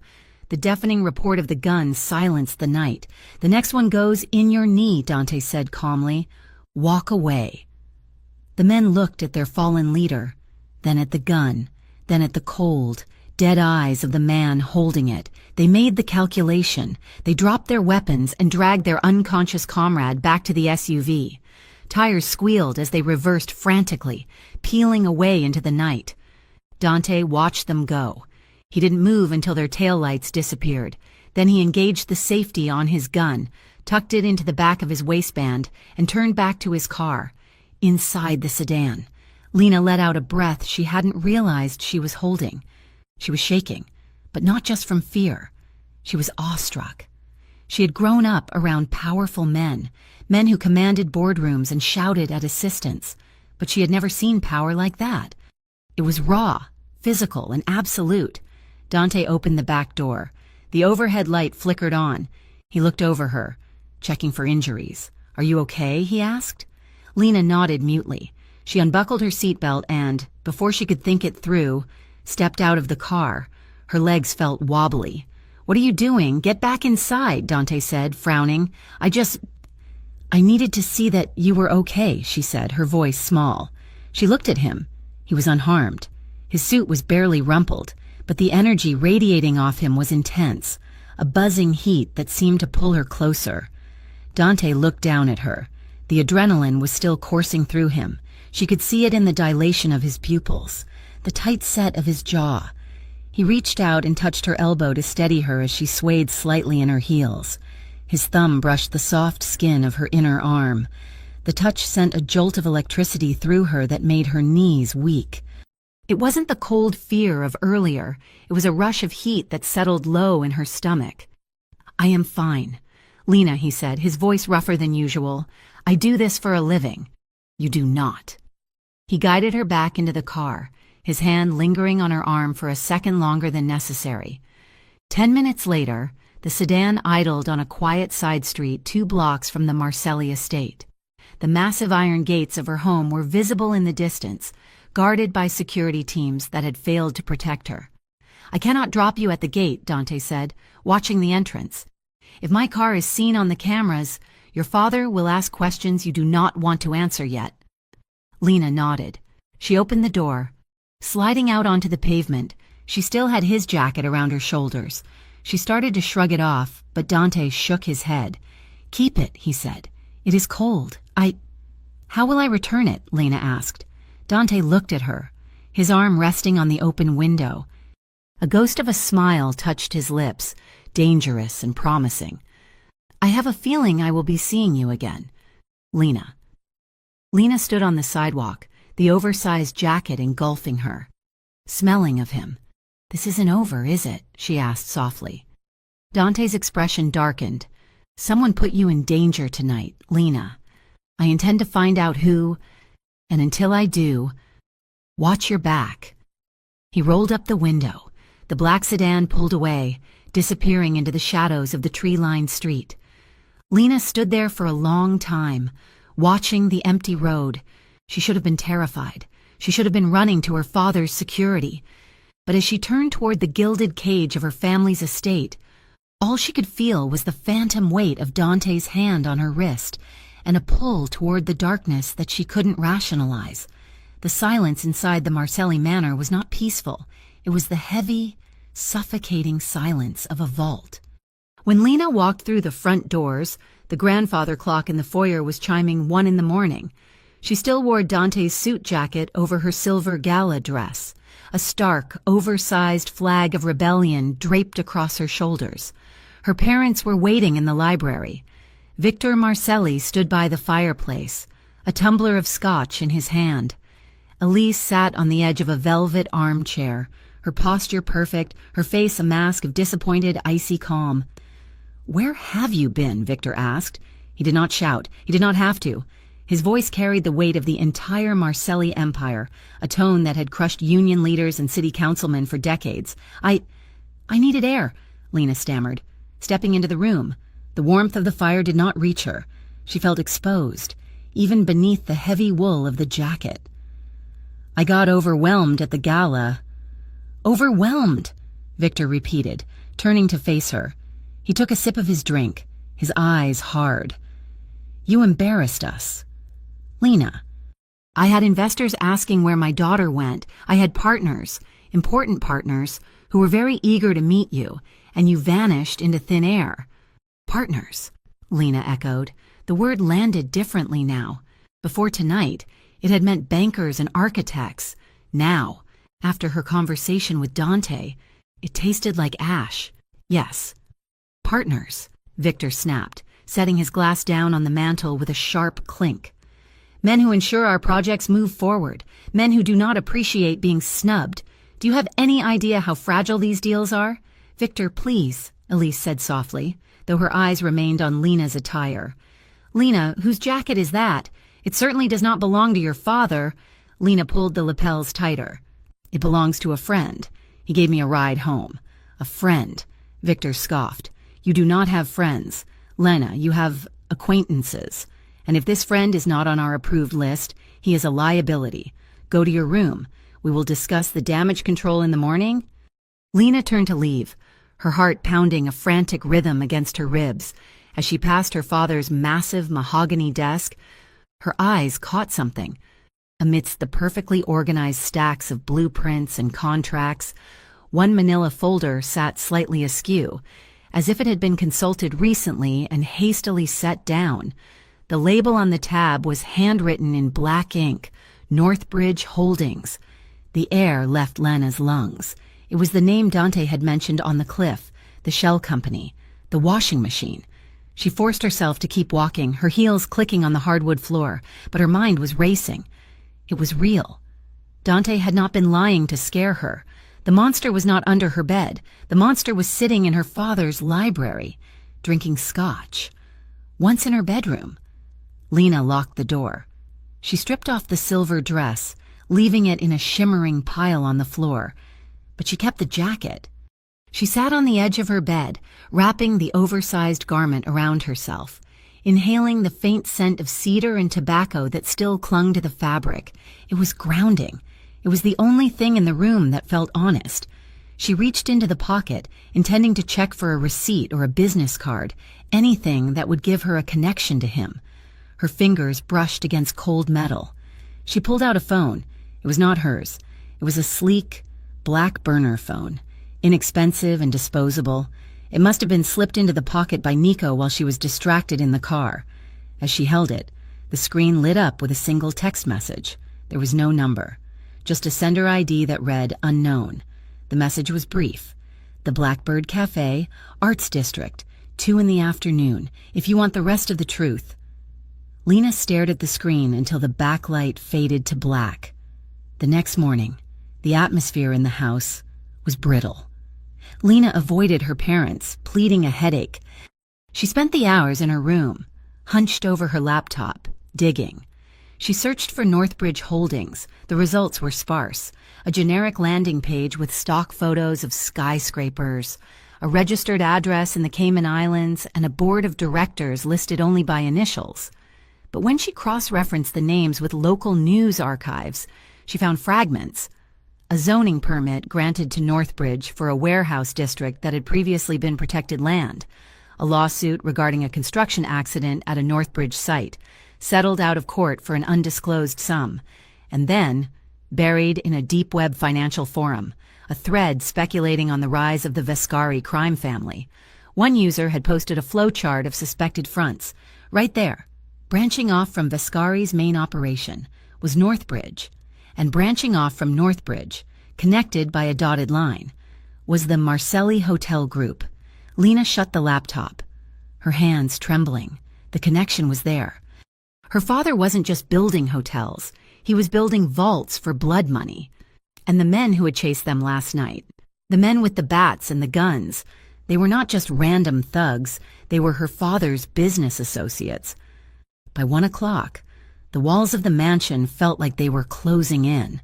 The deafening report of the gun silenced the night. "The next one goes in your knee," Dante said calmly. "Walk away." The men looked at their fallen leader, then at the gun, then at the cold, dead eyes of the man holding it. They made the calculation. They dropped their weapons and dragged their unconscious comrade back to the SUV. Tires squealed as they reversed frantically, peeling away into the night. Dante watched them go. He didn't move until their taillights disappeared. Then he engaged the safety on his gun, tucked it into the back of his waistband, and turned back to his car. Inside the sedan, Lena let out a breath she hadn't realized she was holding. She was shaking, but not just from fear. She was awestruck. She had grown up around powerful men who commanded boardrooms and shouted at assistants, but she had never seen power like that. It was raw, physical, and absolute. Dante opened the back door. The overhead light flickered on. He looked over her, checking for injuries. "Are you okay?" he asked. Lena nodded mutely. She unbuckled her seatbelt and, before she could think it through, stepped out of the car. Her legs felt wobbly. "What are you doing? Get back inside," Dante said, frowning. I needed to see that you were okay," she said, her voice small. She looked at him. He was unharmed. His suit was barely rumpled, but the energy radiating off him was intense, a buzzing heat that seemed to pull her closer. Dante looked down at her. The adrenaline was still coursing through him. She could see it in the dilation of his pupils, the tight set of his jaw. He reached out and touched her elbow to steady her as she swayed slightly in her heels. His thumb brushed the soft skin of her inner arm. The touch sent a jolt of electricity through her that made her knees weak. It wasn't the cold fear of earlier. It was a rush of heat that settled low in her stomach. "I am fine, Lena," he said, his voice rougher than usual. "I do this for a living. You do not." He guided her back into the car, his hand lingering on her arm for a second longer than necessary. 10 minutes later, the sedan idled on a quiet side street 2 blocks from the Marcelli estate. The massive iron gates of her home were visible in the distance, guarded by security teams that had failed to protect her. "I cannot drop you at the gate," Dante said, watching the entrance. "If my car is seen on the cameras, your father will ask questions you do not want to answer yet." Lena nodded. She opened the door. Sliding out onto the pavement, she still had his jacket around her shoulders. She started to shrug it off, but Dante shook his head. "Keep it," he said. "It is cold. How will I return it?" Lena asked. Dante looked at her, his arm resting on the open window. A ghost of a smile touched his lips, dangerous and promising. "I have a feeling I will be seeing you again, Lena." Lena stood on the sidewalk, the oversized jacket engulfing her, smelling of him. "This isn't over, is it?" she asked softly. Dante's expression darkened. "Someone put you in danger tonight, Lena. I intend to find out who, and until I do, watch your back." He rolled up the window. The black sedan pulled away, disappearing into the shadows of the tree-lined street. Lena stood there for a long time, watching the empty road. She should have been terrified. She should have been running to her father's security. But as she turned toward the gilded cage of her family's estate, all she could feel was the phantom weight of Dante's hand on her wrist, and a pull toward the darkness that she couldn't rationalize. The silence inside the Marcelli manor was not peaceful. It was the heavy, suffocating silence of a vault. When Lena walked through the front doors, the grandfather clock in the foyer was chiming 1 in the morning. She still wore Dante's suit jacket over her silver gala dress, a stark, oversized flag of rebellion draped across her shoulders. Her parents were waiting in the library. Victor Marcelli stood by the fireplace, a tumbler of scotch in his hand. Elise sat on the edge of a velvet armchair, her posture perfect, her face a mask of disappointed, icy calm. "Where have you been?" Victor asked. He did not shout. He did not have to. His voice carried the weight of the entire Marcelli empire, a tone that had crushed union leaders and city councilmen for decades. I needed air," Lena stammered, stepping into the room. The warmth of the fire did not reach her. She felt exposed, even beneath the heavy wool of the jacket. "I got overwhelmed at the gala." "Overwhelmed," Victor repeated, turning to face her. He took a sip of his drink, his eyes hard. "You embarrassed us." "Lena, I had investors asking where my daughter went. I had partners, important partners, who were very eager to meet you, and you vanished into thin air." "Partners," Lena echoed. The word landed differently now. Before tonight, it had meant bankers and architects. Now, after her conversation with Dante, it tasted like ash. "Yes, partners," Victor snapped, setting his glass down on the mantel with a sharp clink. "Men who ensure our projects move forward, men who do not appreciate being snubbed. Do you have any idea how fragile these deals are?" "Victor, please," Elise said softly, though her eyes remained on Lena's attire. "Lena, whose jacket is that? It certainly does not belong to your father." Lena pulled the lapels tighter. "It belongs to a friend. He gave me a ride home." "A friend," Victor scoffed. "You do not have friends. Lena, you have acquaintances. And if this friend is not on our approved list, he is a liability. Go to your room. We will discuss the damage control in the morning." Lena turned to leave, her heart pounding a frantic rhythm against her ribs. As she passed her father's massive mahogany desk, her eyes caught something. Amidst the perfectly organized stacks of blueprints and contracts, one manila folder sat slightly askew, as if it had been consulted recently and hastily set down. The label on the tab was handwritten in black ink, Northbridge Holdings. The air left Lena's lungs. It was the name Dante had mentioned on the cliff, the shell company, the washing machine. She forced herself to keep walking, her heels clicking on the hardwood floor, but her mind was racing. It was real. Dante had not been lying to scare her. The monster was not under her bed. The monster was sitting in her father's library, drinking scotch. Once in her bedroom. Lena locked the door. She stripped off the silver dress, leaving it in a shimmering pile on the floor, but she kept the jacket. She sat on the edge of her bed, wrapping the oversized garment around herself, inhaling the faint scent of cedar and tobacco that still clung to the fabric. It was grounding. It was the only thing in the room that felt honest. She reached into the pocket, intending to check for a receipt or a business card, anything that would give her a connection to him. Her fingers brushed against cold metal. She pulled out a phone. It was not hers. It was a sleek, black burner phone, inexpensive and disposable. It must have been slipped into the pocket by Nico while she was distracted in the car. As she held it, the screen lit up with a single text message. There was no number, just a sender ID that read unknown. The message was brief. "The Blackbird Cafe, Arts District, 2 in the afternoon, if you want the rest of the truth." Lena stared at the screen until the backlight faded to black. The next morning, the atmosphere in the house was brittle. Lena avoided her parents, pleading a headache. She spent the hours in her room, hunched over her laptop, digging. She searched for Northbridge Holdings. The results were sparse. A generic landing page with stock photos of skyscrapers, a registered address in the Cayman Islands, and a board of directors listed only by initials. But when she cross-referenced the names with local news archives, she found fragments. A zoning permit granted to Northbridge for a warehouse district that had previously been protected land. a lawsuit regarding a construction accident at a Northbridge site, settled out of court for an undisclosed sum, and then, buried in a deep web financial forum, a thread speculating on the rise of the Vescari crime family. One user had posted a flowchart of suspected fronts. Right there, branching off from Vescari's main operation, was Northbridge, and branching off from Northbridge, connected by a dotted line, was the Marcelli Hotel Group. Lena shut the laptop, her hands trembling. The connection was there. Her father wasn't just building hotels, he was building vaults for blood money. And the men who had chased them last night, the men with the bats and the guns, they were not just random thugs, they were her father's business associates. By 1 o'clock, the walls of the mansion felt like they were closing in.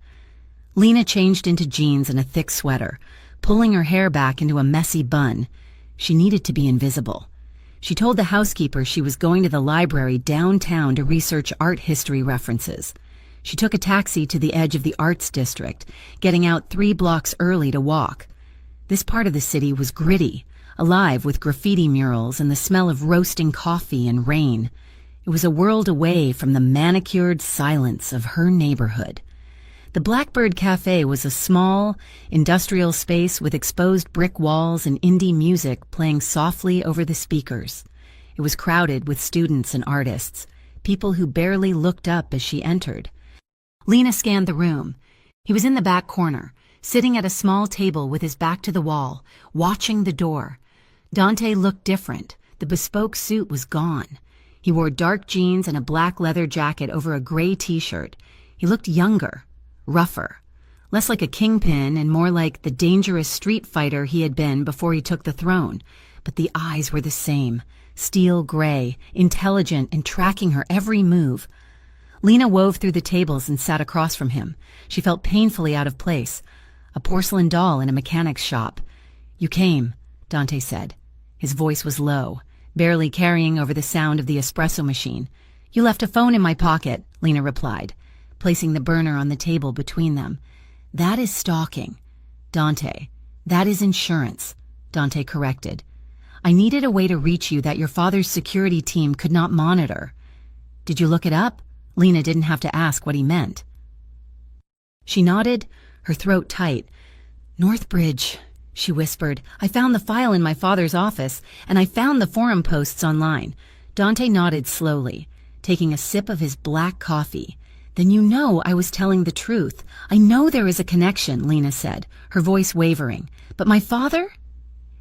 Lena changed into jeans and a thick sweater, pulling her hair back into a messy bun. She needed to be invisible. She told the housekeeper she was going to the library downtown to research art history references. She took a taxi to the edge of the arts district, getting out 3 blocks early to walk. This part of the city was gritty, alive with graffiti murals and the smell of roasting coffee and rain. It was a world away from the manicured silence of her neighborhood. The Blackbird Cafe was a small, industrial space with exposed brick walls and indie music playing softly over the speakers. It was crowded with students and artists, people who barely looked up as she entered. Lena scanned the room. He was in the back corner, sitting at a small table with his back to the wall, watching the door. Dante looked different. The bespoke suit was gone. He wore dark jeans and a black leather jacket over a gray t-shirt. He looked younger, rougher, less like a kingpin and more like the dangerous street fighter he had been before he took the throne. But the eyes were the same, steel gray, intelligent and tracking her every move. Lena wove through the tables and sat across from him. She felt painfully out of place, a porcelain doll in a mechanic's shop. "You came," Dante said. His voice was low, barely carrying over the sound of the espresso machine. "You left a phone in my pocket," Lena replied, placing the burner on the table between them. "That is stalking." "Dante, that is insurance," Dante corrected. "I needed a way to reach you that your father's security team could not monitor." "Did you look it up?" Lena didn't have to ask what he meant. She nodded, her throat tight. "Northbridge," she whispered. "I found the file in my father's office, and I found the forum posts online." Dante nodded slowly, taking a sip of his black coffee. "Then you know I was telling the truth. I know there is a connection," Lena said, her voice wavering. "But my father?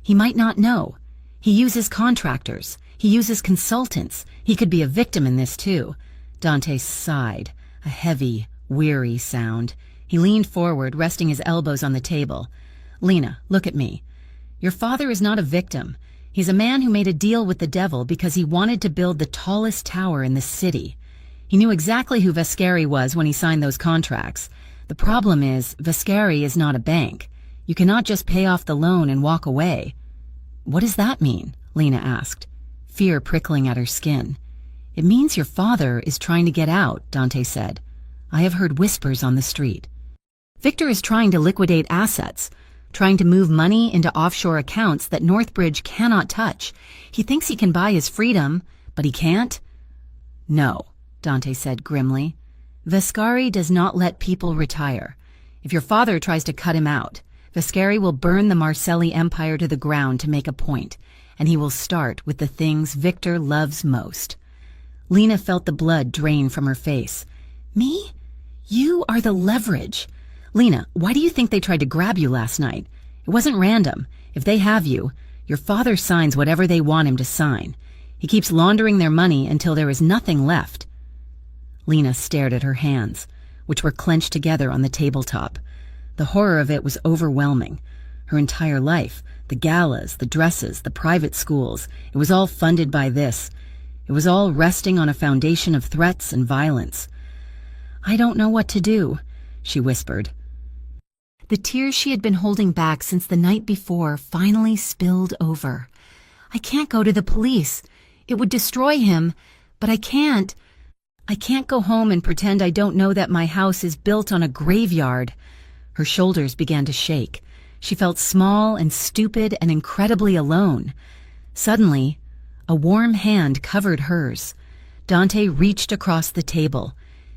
He might not know. He uses contractors. He uses consultants. He could be a victim in this too." Dante sighed, a heavy, weary sound. He leaned forward, resting his elbows on the table. "Lena, look at me. Your father is not a victim. He's a man who made a deal with the devil because he wanted to build the tallest tower in the city. He knew exactly who Vescari was when he signed those contracts. The problem is, Vescari is not a bank. You cannot just pay off the loan and walk away." "What does that mean?" Lena asked, fear prickling at her skin. "It means your father is trying to get out," Dante said. "I have heard whispers on the street. Victor is trying to liquidate assets, trying to move money into offshore accounts that Northbridge cannot touch. He thinks he can buy his freedom, but he can't." "No," Dante said grimly. "Vescari does not let people retire. If your father tries to cut him out, Vescari will burn the Marcelli empire to the ground to make a point, and he will start with the things Victor loves most." Lena felt the blood drain from her face. "Me? You are the leverage. Lena, why do you think they tried to grab you last night? It wasn't random. If they have you, your father signs whatever they want him to sign. He keeps laundering their money until there is nothing left." Lena stared at her hands, which were clenched together on the tabletop. The horror of it was overwhelming. Her entire life, the galas, the dresses, the private schools, it was all funded by this. It was all resting on a foundation of threats and violence. "I don't know what to do," she whispered. The tears she had been holding back since the night before finally spilled over. "I can't go to the police. It would destroy him, but I can't. I can't go home and pretend I don't know that my house is built on a graveyard." Her shoulders began to shake. She felt small and stupid and incredibly alone. Suddenly, A warm hand covered hers. Dante reached across the table.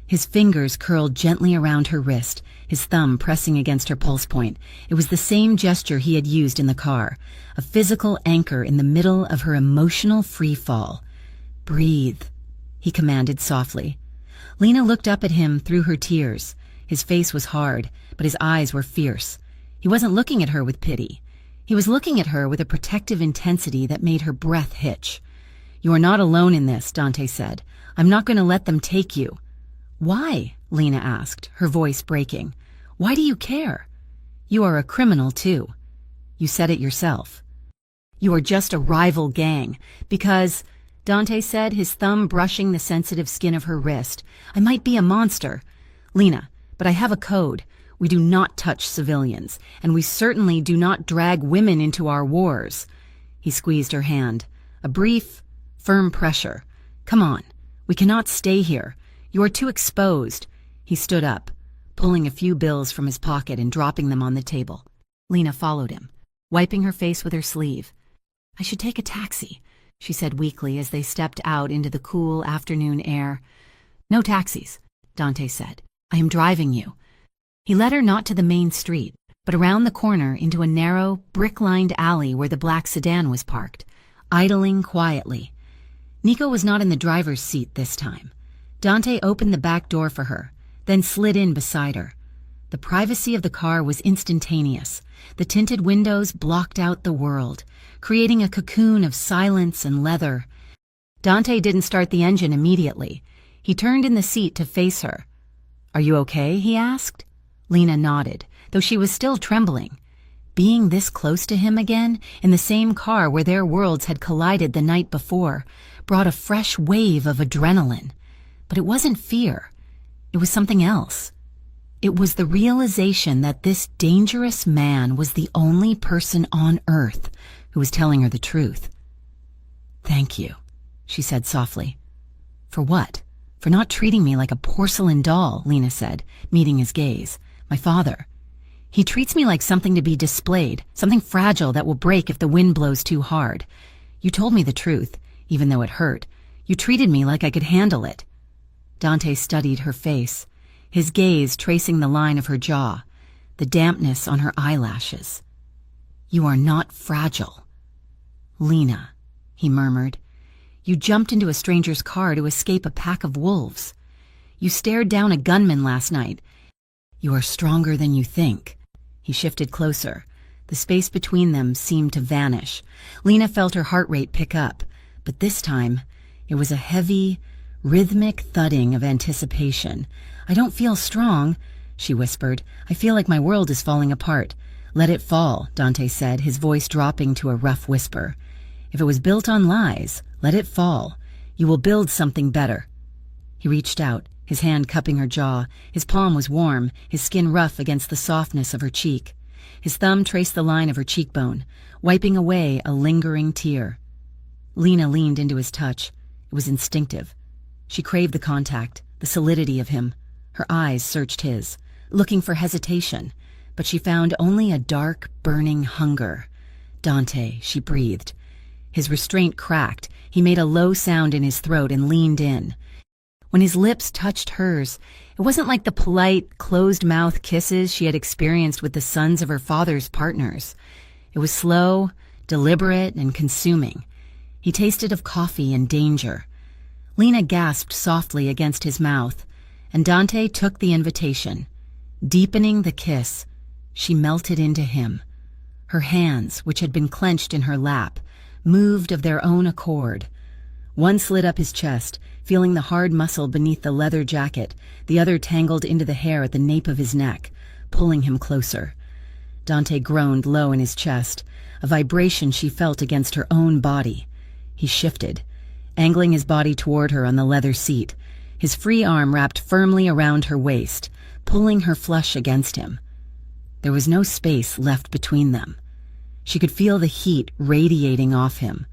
His fingers curled gently around her wrist, his thumb pressing against her pulse point. It was the same gesture he had used in the car, a physical anchor in the middle of her emotional free fall. "Breathe," he commanded softly. Lena looked up at him through her tears. His face was hard, but his eyes were fierce. He wasn't looking at her with pity. He was looking at her with a protective intensity that made her breath hitch. "You are not alone in this," Dante said. "I'm not going to let them take you." "Why?" Lena asked, her voice breaking. "Why do you care? You are a criminal, too. You said it yourself. You are just a rival gang, because," Dante said, his thumb brushing the sensitive skin of her wrist, "I might be a monster, Lena, but I have a code. We do not touch civilians, and we certainly do not drag women into our wars." He squeezed her hand. A brief, firm pressure. "Come on. We cannot stay here. You are too exposed." He stood up, pulling a few bills from his pocket and dropping them on the table. Lena followed him, wiping her face with her sleeve. "I should take a taxi," she said weakly as they stepped out into the cool afternoon air. "No taxis," Dante said. "I am driving you." He led her not to the main street, but around the corner into a narrow, brick-lined alley where the black sedan was parked, idling quietly. Nico was not in the driver's seat this time. Dante opened the back door for her, then slid in beside her. The privacy of the car was instantaneous. The tinted windows blocked out the world, creating a cocoon of silence and leather. Dante didn't start the engine immediately. He turned in the seat to face her. "Are you okay?" he asked. Lena nodded, though she was still trembling. Being this close to him again, in the same car where their worlds had collided the night before, brought a fresh wave of adrenaline. But it wasn't fear. It was something else. It was the realization that this dangerous man was the only person on Earth who was telling her the truth. "Thank you," she said softly. "For what?" "For not treating me like a porcelain doll," Lena said, meeting his gaze. "My father. He treats me like something to be displayed, something fragile that will break if the wind blows too hard. You told me the truth, even though it hurt. You treated me like I could handle it." Dante studied her face, his gaze tracing the line of her jaw, the dampness on her eyelashes. "You are not fragile." "Lena," he murmured, "you jumped into a stranger's car to escape a pack of wolves. You stared down a gunman last night. You are stronger than you think." He shifted closer. The space between them seemed to vanish. Lena felt her heart rate pick up, but this time it was a heavy, rhythmic thudding of anticipation. "I don't feel strong," she whispered. "I feel like my world is falling apart." "Let it fall," Dante said, his voice dropping to a rough whisper. "If it was built on lies, let it fall. You will build something better." He reached out, his hand cupping her jaw. His palm was warm, his skin rough against the softness of her cheek. His thumb traced the line of her cheekbone, wiping away a lingering tear. Lena leaned into his touch. It was instinctive. She craved the contact, the solidity of him. Her eyes searched his, looking for hesitation, but she found only a dark, burning hunger. "Dante," she breathed. His restraint cracked. He made a low sound in his throat and leaned in. When his lips touched hers, it wasn't like the polite, closed-mouth kisses she had experienced with the sons of her father's partners. It was slow, deliberate, and consuming. He tasted of coffee and danger. Lena gasped softly against his mouth, and Dante took the invitation. Deepening the kiss, she melted into him. Her hands, which had been clenched in her lap, moved of their own accord. One slid up his chest, feeling the hard muscle beneath the leather jacket, the other tangled into the hair at the nape of his neck, pulling him closer. Dante groaned low in his chest, a vibration she felt against her own body. He shifted, angling his body toward her on the leather seat, his free arm wrapped firmly around her waist, pulling her flush against him. There was no space left between them. She could feel the heat radiating off him,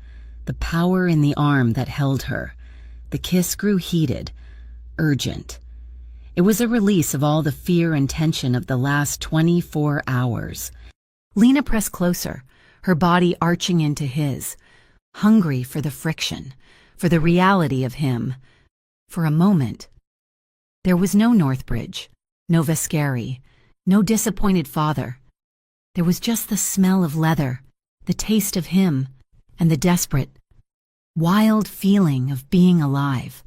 the power in the arm that held her. The kiss grew heated, urgent. It was a release of all the fear and tension of the last 24 hours. Lena pressed closer, her body arching into his. hungry for the friction, for the reality of him. For a moment, there was no Northbridge, no Vascari, no disappointed father. There was just the smell of leather, the taste of him, and the desperate, wild feeling of being alive.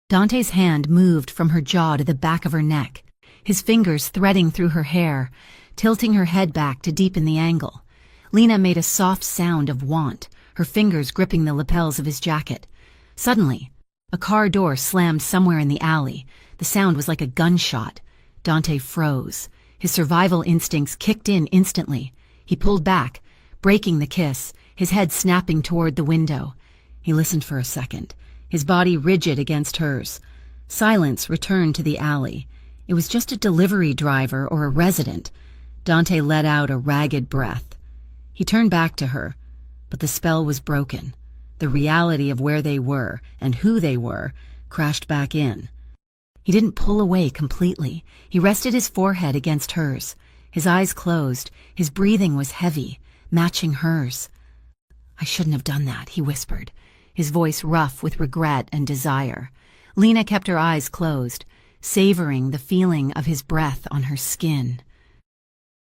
Dante's hand moved from her jaw to the back of her neck, his fingers threading through her hair, tilting her head back to deepen the angle. Lena made a soft sound of want, her fingers gripping the lapels of his jacket. Suddenly, a car door slammed somewhere in the alley. The sound was like a gunshot. Dante froze. His survival instincts kicked in instantly. He pulled back, breaking the kiss, his head snapping toward the window. He listened for a second, his body rigid against hers. Silence returned to the alley. It was just a delivery driver or a resident. Dante let out a ragged breath. He turned back to her, but the spell was broken. The reality of where they were and who they were crashed back in. He didn't pull away completely. He rested his forehead against hers. His eyes closed. His breathing was heavy, matching hers. "I shouldn't have done that," he whispered, his voice rough with regret and desire. Lena kept her eyes closed, savoring the feeling of his breath on her skin.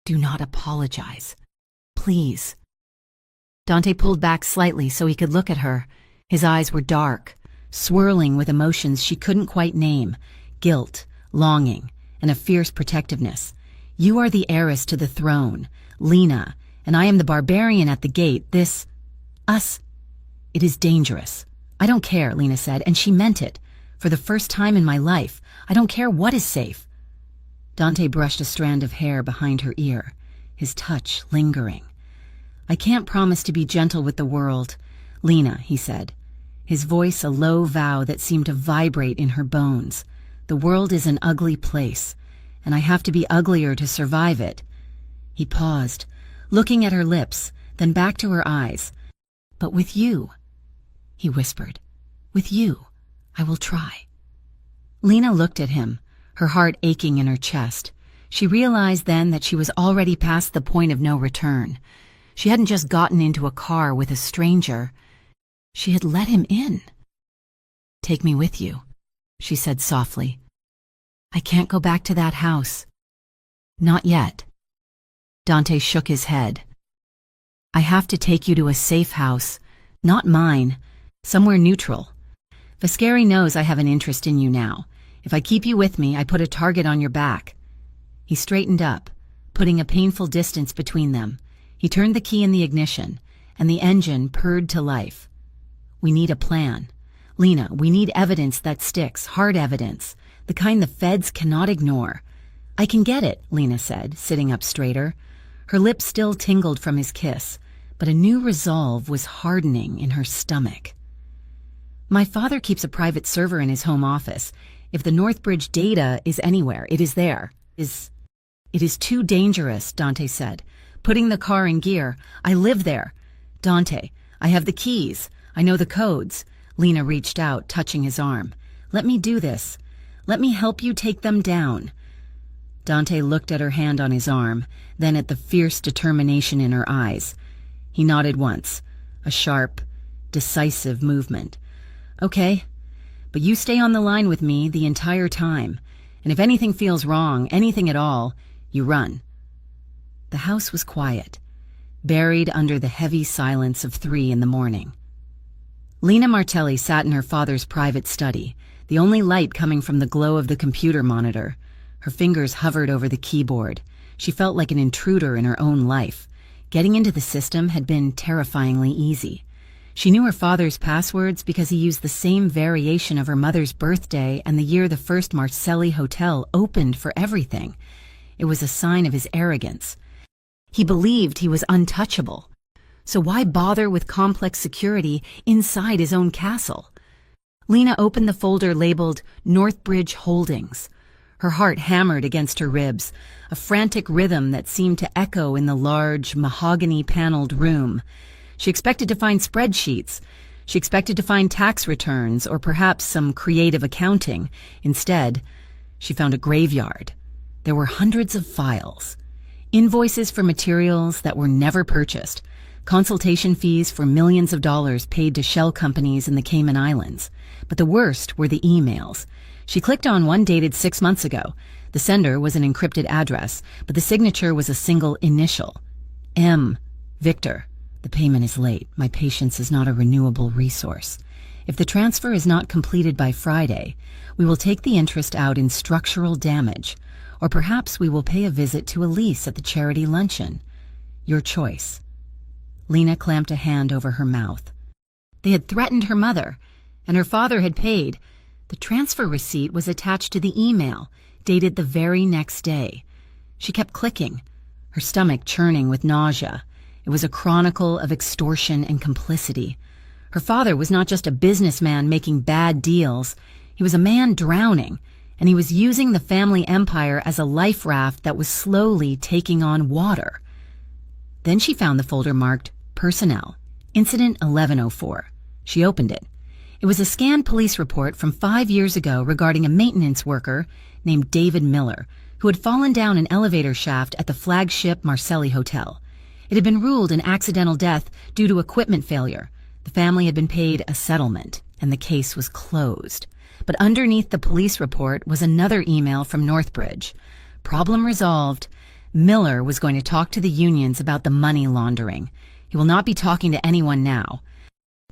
"Do not apologize. Please." Dante pulled back slightly so he could look at her. His eyes were dark, swirling with emotions she couldn't quite name: guilt, longing, and a fierce protectiveness. "You are the heiress to the throne, Lena, and I am the barbarian at the gate. Us. It is dangerous." "I don't care," Lena said, and she meant it. "For the first time in my life, I don't care what is safe." Dante brushed a strand of hair behind her ear, his touch lingering. "I can't promise to be gentle with the world, Lena," he said, his voice a low vow that seemed to vibrate in her bones. "The world is an ugly place, and I have to be uglier to survive it." He paused, looking at her lips, then back to her eyes. "But with you," he whispered, "with you, I will try." Lena looked at him, her heart aching in her chest. She realized then that she was already past the point of no return. She hadn't just gotten into a car with a stranger. She had let him in. "Take me with you," she said softly. "I can't go back to that house." "Not yet." Dante shook his head. "I have to take you to a safe house, not mine, somewhere neutral. Vascari knows I have an interest in you now. If I keep you with me, I put a target on your back." He straightened up, putting a painful distance between them. He turned the key in the ignition, and the engine purred to life. "We need a plan. Lena, we need evidence that sticks, hard evidence, the kind the feds cannot ignore." "I can get it," Lena said, sitting up straighter. Her lips still tingled from his kiss, but a new resolve was hardening in her stomach. "My father keeps a private server in his home office. If the Northbridge data is anywhere, it is there. It is too dangerous," Dante said, putting the car in gear. "I live there. Dante, I have the keys. I know the codes." Lena reached out, touching his arm. "Let me do this. Let me help you take them down." Dante looked at her hand on his arm, then at the fierce determination in her eyes. He nodded once, a sharp, decisive movement. "Okay, but you stay on the line with me the entire time, and if anything feels wrong, anything at all, you run." The house was quiet, buried under the heavy silence of 3 in the morning. Lena Martelli sat in her father's private study, the only light coming from the glow of the computer monitor. Her fingers hovered over the keyboard. She felt like an intruder in her own life. Getting into the system had been terrifyingly easy. She knew her father's passwords because he used the same variation of her mother's birthday and the year the first Marcelli Hotel opened for everything. It was a sign of his arrogance. He believed he was untouchable. So why bother with complex security inside his own castle? Lena opened the folder labeled Northbridge Holdings. Her heart hammered against her ribs, a frantic rhythm that seemed to echo in the large, mahogany-paneled room. She expected to find spreadsheets. She expected to find tax returns or perhaps some creative accounting. Instead, she found a graveyard. There were hundreds of files. Invoices for materials that were never purchased. Consultation fees for millions of dollars paid to shell companies in the Cayman Islands. But the worst were the emails. She clicked on one dated 6 months ago. The sender was an encrypted address, but the signature was a single initial. M. Victor. The payment is late. My patience is not a renewable resource. If the transfer is not completed by Friday, we will take the interest out in structural damage, or perhaps we will pay a visit to Elise at the charity luncheon. Your choice. Lena clamped a hand over her mouth. They had threatened her mother, and her father had paid. The transfer receipt was attached to the email, dated the very next day. She kept clicking, her stomach churning with nausea. It was a chronicle of extortion and complicity. Her father was not just a businessman making bad deals. He was a man drowning, and he was using the family empire as a life raft that was slowly taking on water. Then she found the folder marked Personnel, Incident 1104. She opened it. It was a scanned police report from 5 years ago regarding a maintenance worker named David Miller, who had fallen down an elevator shaft at the flagship Marcelli Hotel. It had been ruled an accidental death due to equipment failure. The family had been paid a settlement, and the case was closed. But underneath the police report was another email from Northbridge. Problem resolved. Miller was going to talk to the unions about the money laundering. He will not be talking to anyone now.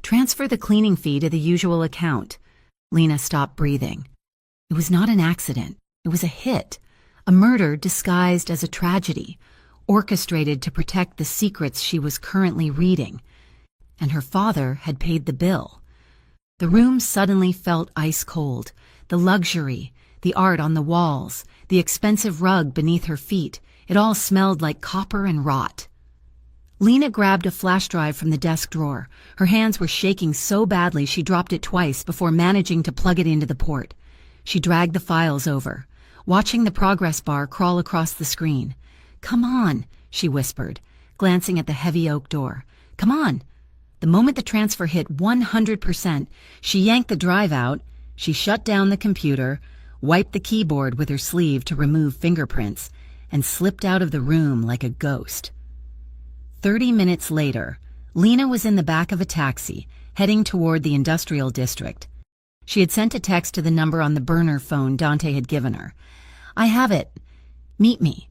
Transfer the cleaning fee to the usual account. Lena stopped breathing. It was not an accident. It was a hit. A murder disguised as a tragedy, orchestrated to protect the secrets she was currently reading. And her father had paid the bill. The room suddenly felt ice cold. The luxury, the art on the walls, the expensive rug beneath her feet, it all smelled like copper and rot. Lena grabbed a flash drive from the desk drawer. Her hands were shaking so badly she dropped it twice before managing to plug it into the port. She dragged the files over, watching the progress bar crawl across the screen. "Come on," she whispered, glancing at the heavy oak door. "Come on." The moment the transfer hit 100%, she yanked the drive out. She shut down the computer, wiped the keyboard with her sleeve to remove fingerprints, and slipped out of the room like a ghost. 30 minutes later, Lena was in the back of a taxi, heading toward the industrial district. She had sent a text to the number on the burner phone Dante had given her. "I have it. Meet me."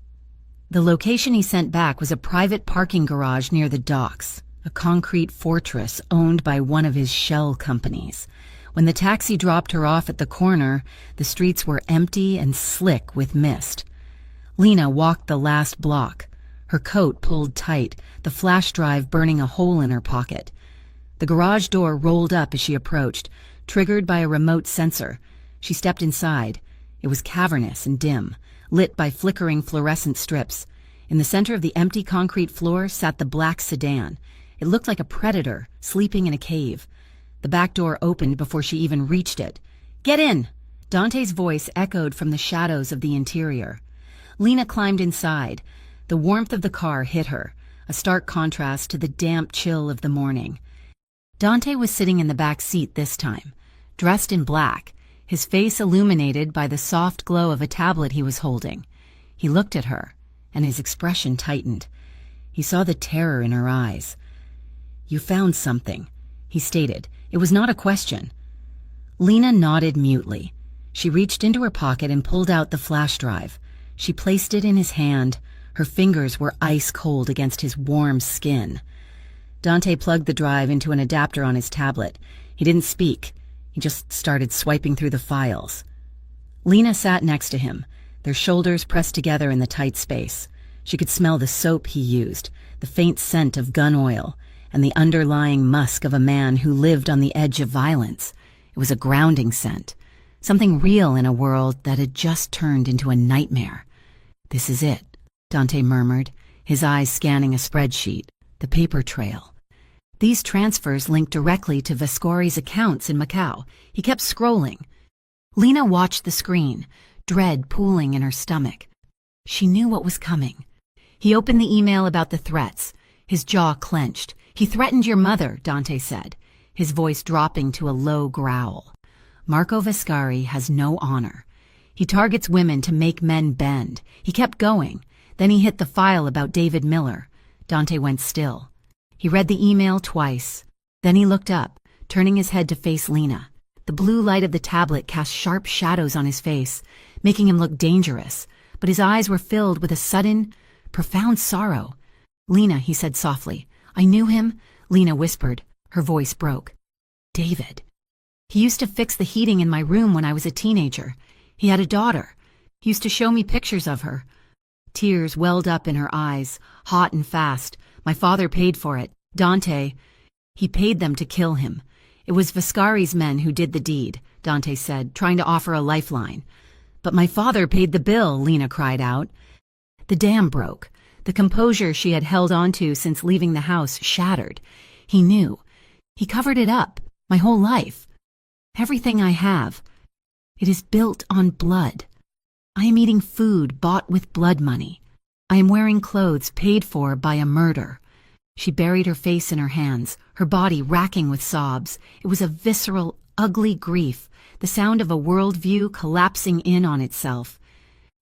The location he sent back was a private parking garage near the docks, a concrete fortress owned by one of his shell companies. When the taxi dropped her off at the corner, the streets were empty and slick with mist. Lena walked the last block, her coat pulled tight, the flash drive burning a hole in her pocket. The garage door rolled up as she approached, triggered by a remote sensor. She stepped inside. It was cavernous and dim, lit by flickering fluorescent strips. In the center of the empty concrete floor sat the black sedan. It looked like a predator sleeping in a cave. The back door opened before she even reached it. "Get in!" Dante's voice echoed from the shadows of the interior. Lena climbed inside. The warmth of the car hit her, a stark contrast to the damp chill of the morning. Dante was sitting in the back seat this time, dressed in black, his face illuminated by the soft glow of a tablet he was holding. He looked at her, and his expression tightened. He saw the terror in her eyes. "You found something," he stated. It was not a question. Lena nodded mutely. She reached into her pocket and pulled out the flash drive. She placed it in his hand. Her fingers were ice cold against his warm skin. Dante plugged the drive into an adapter on his tablet. He didn't speak. He just started swiping through the files. Lena sat next to him, their shoulders pressed together in the tight space. She could smell the soap he used, the faint scent of gun oil, and the underlying musk of a man who lived on the edge of violence. It was a grounding scent, something real in a world that had just turned into a nightmare. "This is it," Dante murmured, his eyes scanning a spreadsheet, the paper trail. These transfers linked directly to Viscori's accounts in Macau. He kept scrolling. Lena watched the screen, dread pooling in her stomach. She knew what was coming. He opened the email about the threats. His jaw clenched. "He threatened your mother," Dante said, his voice dropping to a low growl. "Marco Viscari has no honor. He targets women to make men bend." He kept going. Then he hit the file about David Miller. Dante went still. He read the email twice. Then he looked up, turning his head to face Lena. The blue light of the tablet cast sharp shadows on his face, making him look dangerous, but his eyes were filled with a sudden, profound sorrow. "Lena," he said softly. "I knew him," Lena whispered. Her voice broke. "David. He used to fix the heating in my room when I was a teenager. He had a daughter. He used to show me pictures of her." Tears welled up in her eyes, hot and fast. "My father paid for it. Dante. He paid them to kill him. It was Vascari's men who did the deed," Dante said, trying to offer a lifeline. "But my father paid the bill," Lena cried out. The dam broke. The composure she had held onto since leaving the house shattered. He knew. He covered it up. "My whole life. Everything I have. It is built on blood. I am eating food bought with blood money. I am wearing clothes paid for by a murder." She buried her face in her hands, her body racking with sobs. It was a visceral, ugly grief, the sound of a worldview collapsing in on itself.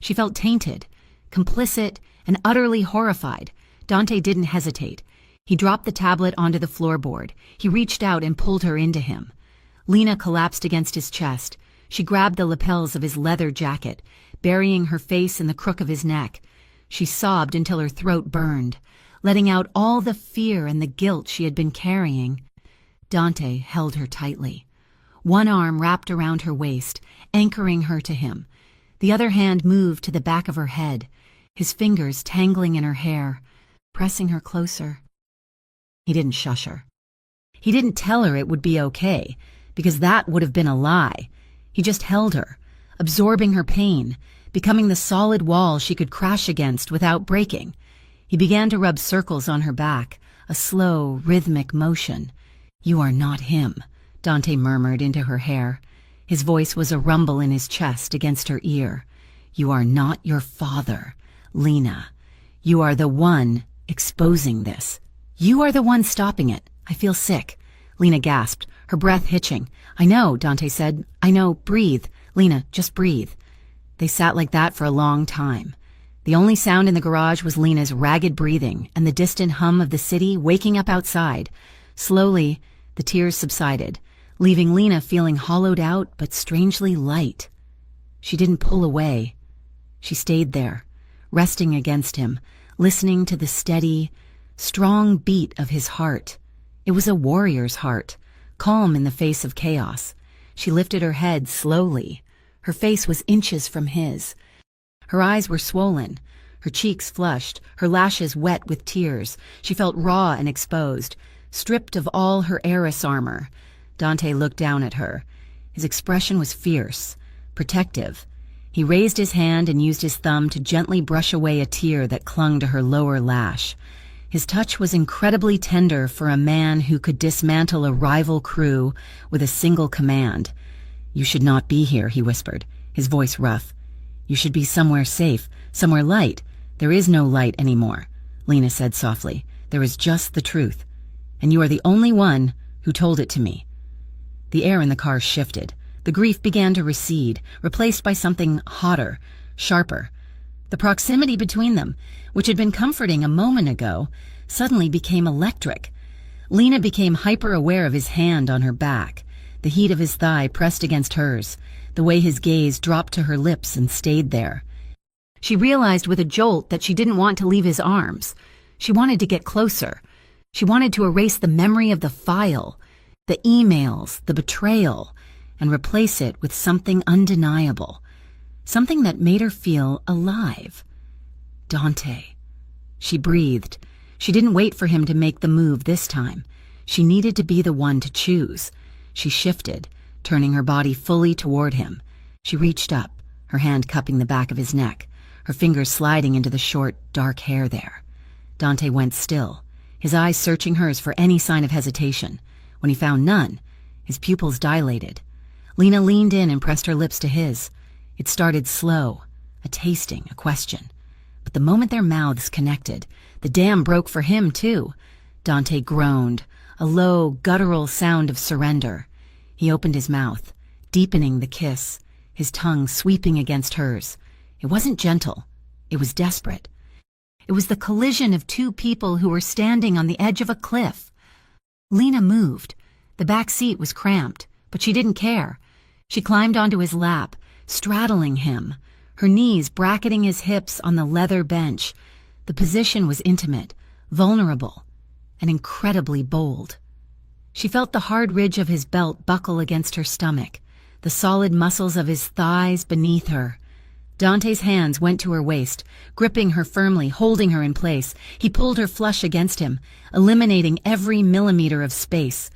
She felt tainted, complicit, and utterly horrified. Dante didn't hesitate. He dropped the tablet onto the floorboard. He reached out and pulled her into him. Lena collapsed against his chest. She grabbed the lapels of his leather jacket, burying her face in the crook of his neck. She sobbed until her throat burned, letting out all the fear and the guilt she had been carrying. Dante held her tightly. One arm wrapped around her waist, anchoring her to him. The other hand moved to the back of her head, his fingers tangling in her hair, pressing her closer. He didn't shush her. He didn't tell her it would be okay, because that would have been a lie. He just held her, absorbing her pain, becoming the solid wall she could crash against without breaking. He began to rub circles on her back, a slow, rhythmic motion. "You are not him," Dante murmured into her hair. His voice was a rumble in his chest against her ear. "You are not your father, Lena. You are the one exposing this. You are the one stopping it. I feel sick." Lena gasped, her breath hitching. "I know," Dante said. "I know. Breathe. Lena, just breathe." They sat like that for a long time. The only sound in the garage was Lena's ragged breathing and the distant hum of the city waking up outside. Slowly, the tears subsided, leaving Lena feeling hollowed out but strangely light. She didn't pull away. She stayed there, resting against him, listening to the steady, strong beat of his heart. It was a warrior's heart, calm in the face of chaos. She lifted her head slowly. Her face was inches from his. Her eyes were swollen, her cheeks flushed, her lashes wet with tears. She felt raw and exposed, stripped of all her heiress armor. Dante looked down at her. His expression was fierce, protective. He raised his hand and used his thumb to gently brush away a tear that clung to her lower lash. His touch was incredibly tender for a man who could dismantle a rival crew with a single command. "You should not be here," he whispered, his voice rough. "You should be somewhere safe, somewhere light." "There is no light anymore," Lena said softly. "There is just the truth. And you are the only one who told it to me." The air in the car shifted. The grief began to recede, replaced by something hotter, sharper. The proximity between them, which had been comforting a moment ago, suddenly became electric. Lena became hyper-aware of his hand on her back, the heat of his thigh pressed against hers, the way his gaze dropped to her lips and stayed there. She realized with a jolt that she didn't want to leave his arms. She wanted to get closer. She wanted to erase the memory of the file, the emails, the betrayal, and replace it with something undeniable, something that made her feel alive. Dante. She breathed. She didn't wait for him to make the move this time. She needed to be the one to choose. She shifted, turning her body fully toward him. She reached up, her hand cupping the back of his neck, her fingers sliding into the short, dark hair there. Dante went still, his eyes searching hers for any sign of hesitation. When he found none, his pupils dilated. Lena leaned in and pressed her lips to his. It started slow, a tasting, a question. But the moment their mouths connected, the dam broke for him too. Dante groaned, a low, guttural sound of surrender. He opened his mouth, deepening the kiss, his tongue sweeping against hers. It wasn't gentle. It was desperate. It was the collision of two people who were standing on the edge of a cliff. Lena moved. The back seat was cramped, but she didn't care. She climbed onto his lap, straddling him, her knees bracketing his hips on the leather bench. The position was intimate, vulnerable, and incredibly bold. She felt the hard ridge of his belt buckle against her stomach, the solid muscles of his thighs beneath her. Dante's hands went to her waist, gripping her firmly, holding her in place. He pulled her flush against him, eliminating every millimeter of space.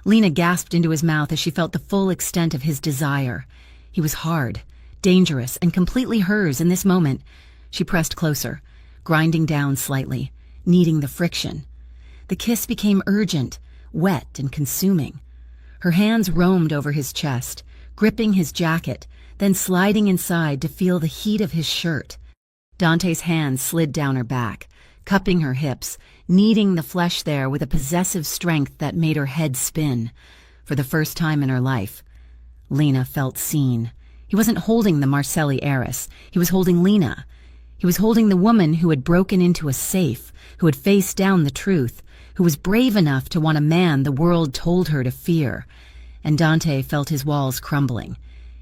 Lena gasped into his mouth as she felt the full extent of his desire. He was hard, dangerous, and completely hers in this moment. She pressed closer, grinding down slightly, needing the friction. The kiss became urgent, wet and consuming. Her hands roamed over his chest, gripping his jacket, then sliding inside to feel the heat of his shirt. Dante's hands slid down her back, cupping her hips, kneading the flesh there with a possessive strength that made her head spin. For the first time in her life, Lena felt seen. He wasn't holding the Marcelli heiress. He was holding Lena. He was holding the woman who had broken into a safe, who had faced down the truth, who was brave enough to want a man the world told her to fear. And Dante felt his walls crumbling.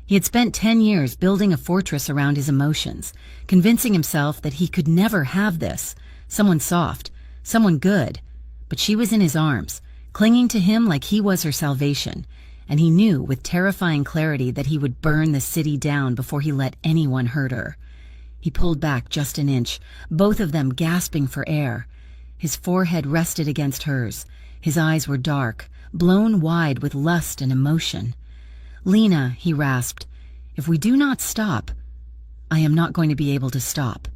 He had spent 10 years building a fortress around his emotions, convincing himself that he could never have this. Someone soft, someone good. But she was in his arms, clinging to him like he was her salvation, and he knew with terrifying clarity that he would burn the city down before he let anyone hurt her. He pulled back just an inch, both of them gasping for air. His forehead rested against hers. His eyes were dark, blown wide with lust and emotion. "Lena," he rasped, "if we do not stop, I am not going to be able to stop."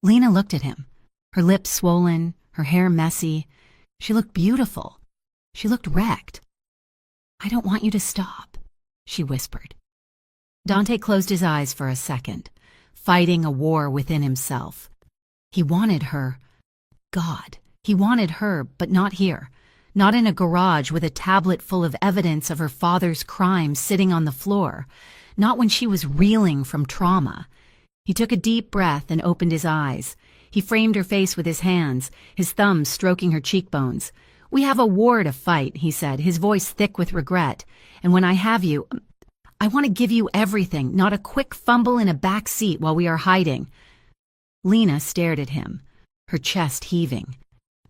Lena looked at him, her lips swollen, her hair messy. She looked beautiful. She looked wrecked. "I don't want you to stop," she whispered. Dante closed his eyes for a second, fighting a war within himself. He wanted her. God, he wanted her, but not here. Not in a garage with a tablet full of evidence of her father's crimes sitting on the floor. Not when she was reeling from trauma. He took a deep breath and opened his eyes. He framed her face with his hands, his thumbs stroking her cheekbones. "We have a war to fight," he said, his voice thick with regret. "And when I have you, I want to give you everything, not a quick fumble in a back seat while we are hiding." Lena stared at him, her chest heaving.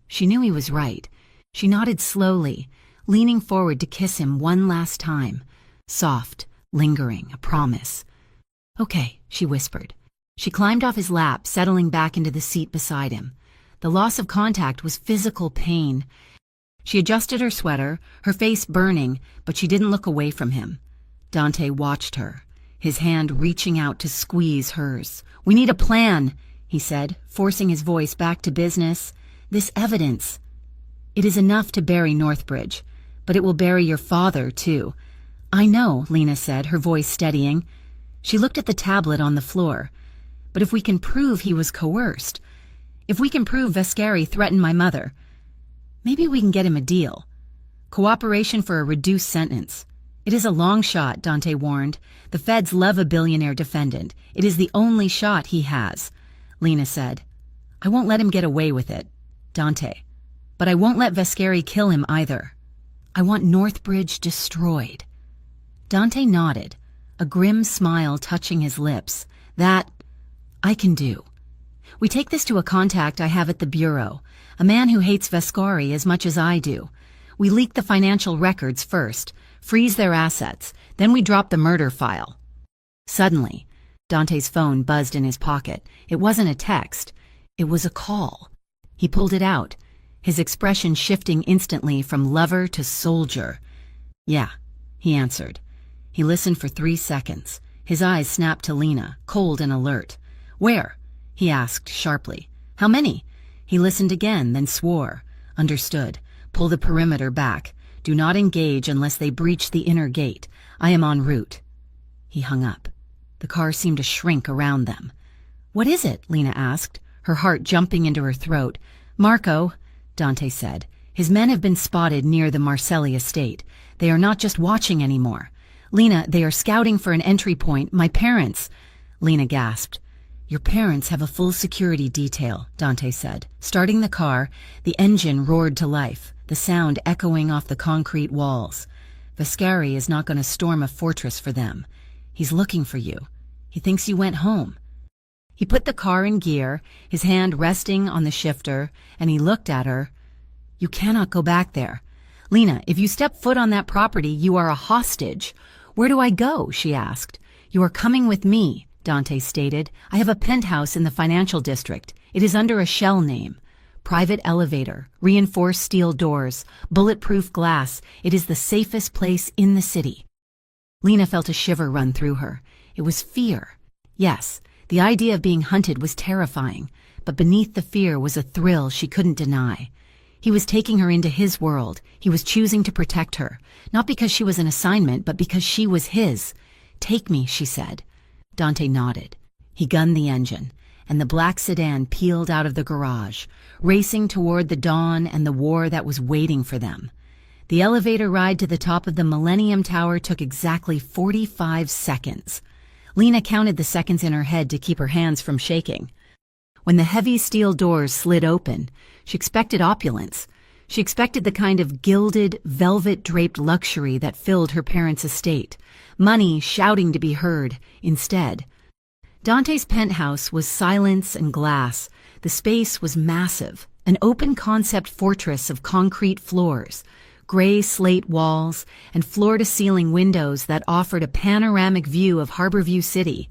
She knew he was right. She nodded slowly, leaning forward to kiss him one last time. Soft, lingering, a promise. "Okay," she whispered. She climbed off his lap, settling back into the seat beside him. The loss of contact was physical pain. She adjusted her sweater, her face burning, but she didn't look away from him. Dante watched her, his hand reaching out to squeeze hers. "We need a plan," he said, forcing his voice back to business. "This evidence. It is enough to bury Northbridge, but it will bury your father, too." "I know," Lena said, her voice steadying. She looked at the tablet on the floor. "But if we can prove he was coerced, if we can prove Vescari threatened my mother, maybe we can get him a deal. Cooperation for a reduced sentence." "It is a long shot," Dante warned. "The feds love a billionaire defendant. It is the only shot he has." Lena said, "I won't let him get away with it, Dante. But I won't let Vescari kill him either. I want Northbridge destroyed." Dante nodded, a grim smile touching his lips. "That I can do. We take this to a contact I have at the Bureau, a man who hates Vescari as much as I do. We leak the financial records first, freeze their assets, then we drop the murder file." Suddenly, Dante's phone buzzed in his pocket. It wasn't a text. It was a call. He pulled it out, his expression shifting instantly from lover to soldier. "Yeah," he answered. He listened for 3 seconds. His eyes snapped to Lena, cold and alert. "Where?" he asked sharply. "How many?" He listened again, then swore. "Understood. Pull the perimeter back. Do not engage unless they breach the inner gate. I am en route." He hung up. The car seemed to shrink around them. "What is it?" Lena asked, her heart jumping into her throat. "Marco," Dante said, "his men have been spotted near the Marcelli estate. They are not just watching anymore. Lena, they are scouting for an entry point. My parents—" Lena gasped. Your parents have a full security detail, Dante said. Starting the car, the engine roared to life, the sound echoing off the concrete walls. Vascari is not going to storm a fortress for them. He's looking for you. He thinks you went home. He put the car in gear, his hand resting on the shifter, and he looked at her. You cannot go back there. Lena, if you step foot on that property, you are a hostage. Where do I go? She asked. You are coming with me, Dante stated. I have a penthouse in the financial district. It is under a shell name. Private elevator, reinforced steel doors, bulletproof glass. It is the safest place in the city. Lena felt a shiver run through her. It was fear. Yes, the idea of being hunted was terrifying, but beneath the fear was a thrill she couldn't deny. He was taking her into his world. He was choosing to protect her, not because she was an assignment, but because she was his. Take me, she said. Dante nodded. He gunned the engine, and the black sedan peeled out of the garage, racing toward the dawn and the war that was waiting for them. The elevator ride to the top of the Millennium Tower took exactly 45 seconds. Lena counted the seconds in her head to keep her hands from shaking. When the heavy steel doors slid open, she expected opulence. She expected the kind of gilded, velvet-draped luxury that filled her parents' estate. Money shouting to be heard. Instead, Dante's penthouse was silence and glass. The space was massive, an open-concept fortress of concrete floors, gray slate walls, and floor-to-ceiling windows that offered a panoramic view of Harborview City.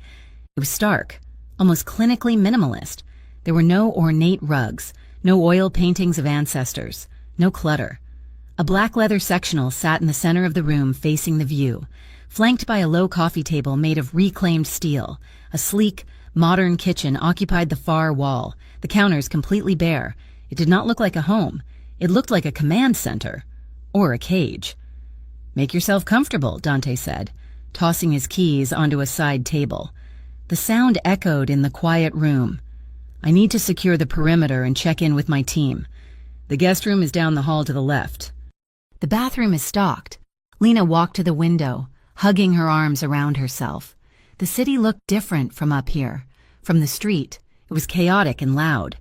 It was stark, almost clinically minimalist. There were no ornate rugs, no oil paintings of ancestors, no clutter. A black leather sectional sat in the center of the room facing the view, flanked by a low coffee table made of reclaimed steel. A sleek, modern kitchen occupied the far wall, the counters completely bare. It did not look like a home. It looked like a command center. Or a cage. Make yourself comfortable, Dante said, tossing his keys onto a side table. The sound echoed in the quiet room. I need to secure the perimeter and check in with my team. The guest room is down the hall to the left. The bathroom is stocked. Lena walked to the window, hugging her arms around herself. The city looked different from up here. From the street, it was chaotic and loud.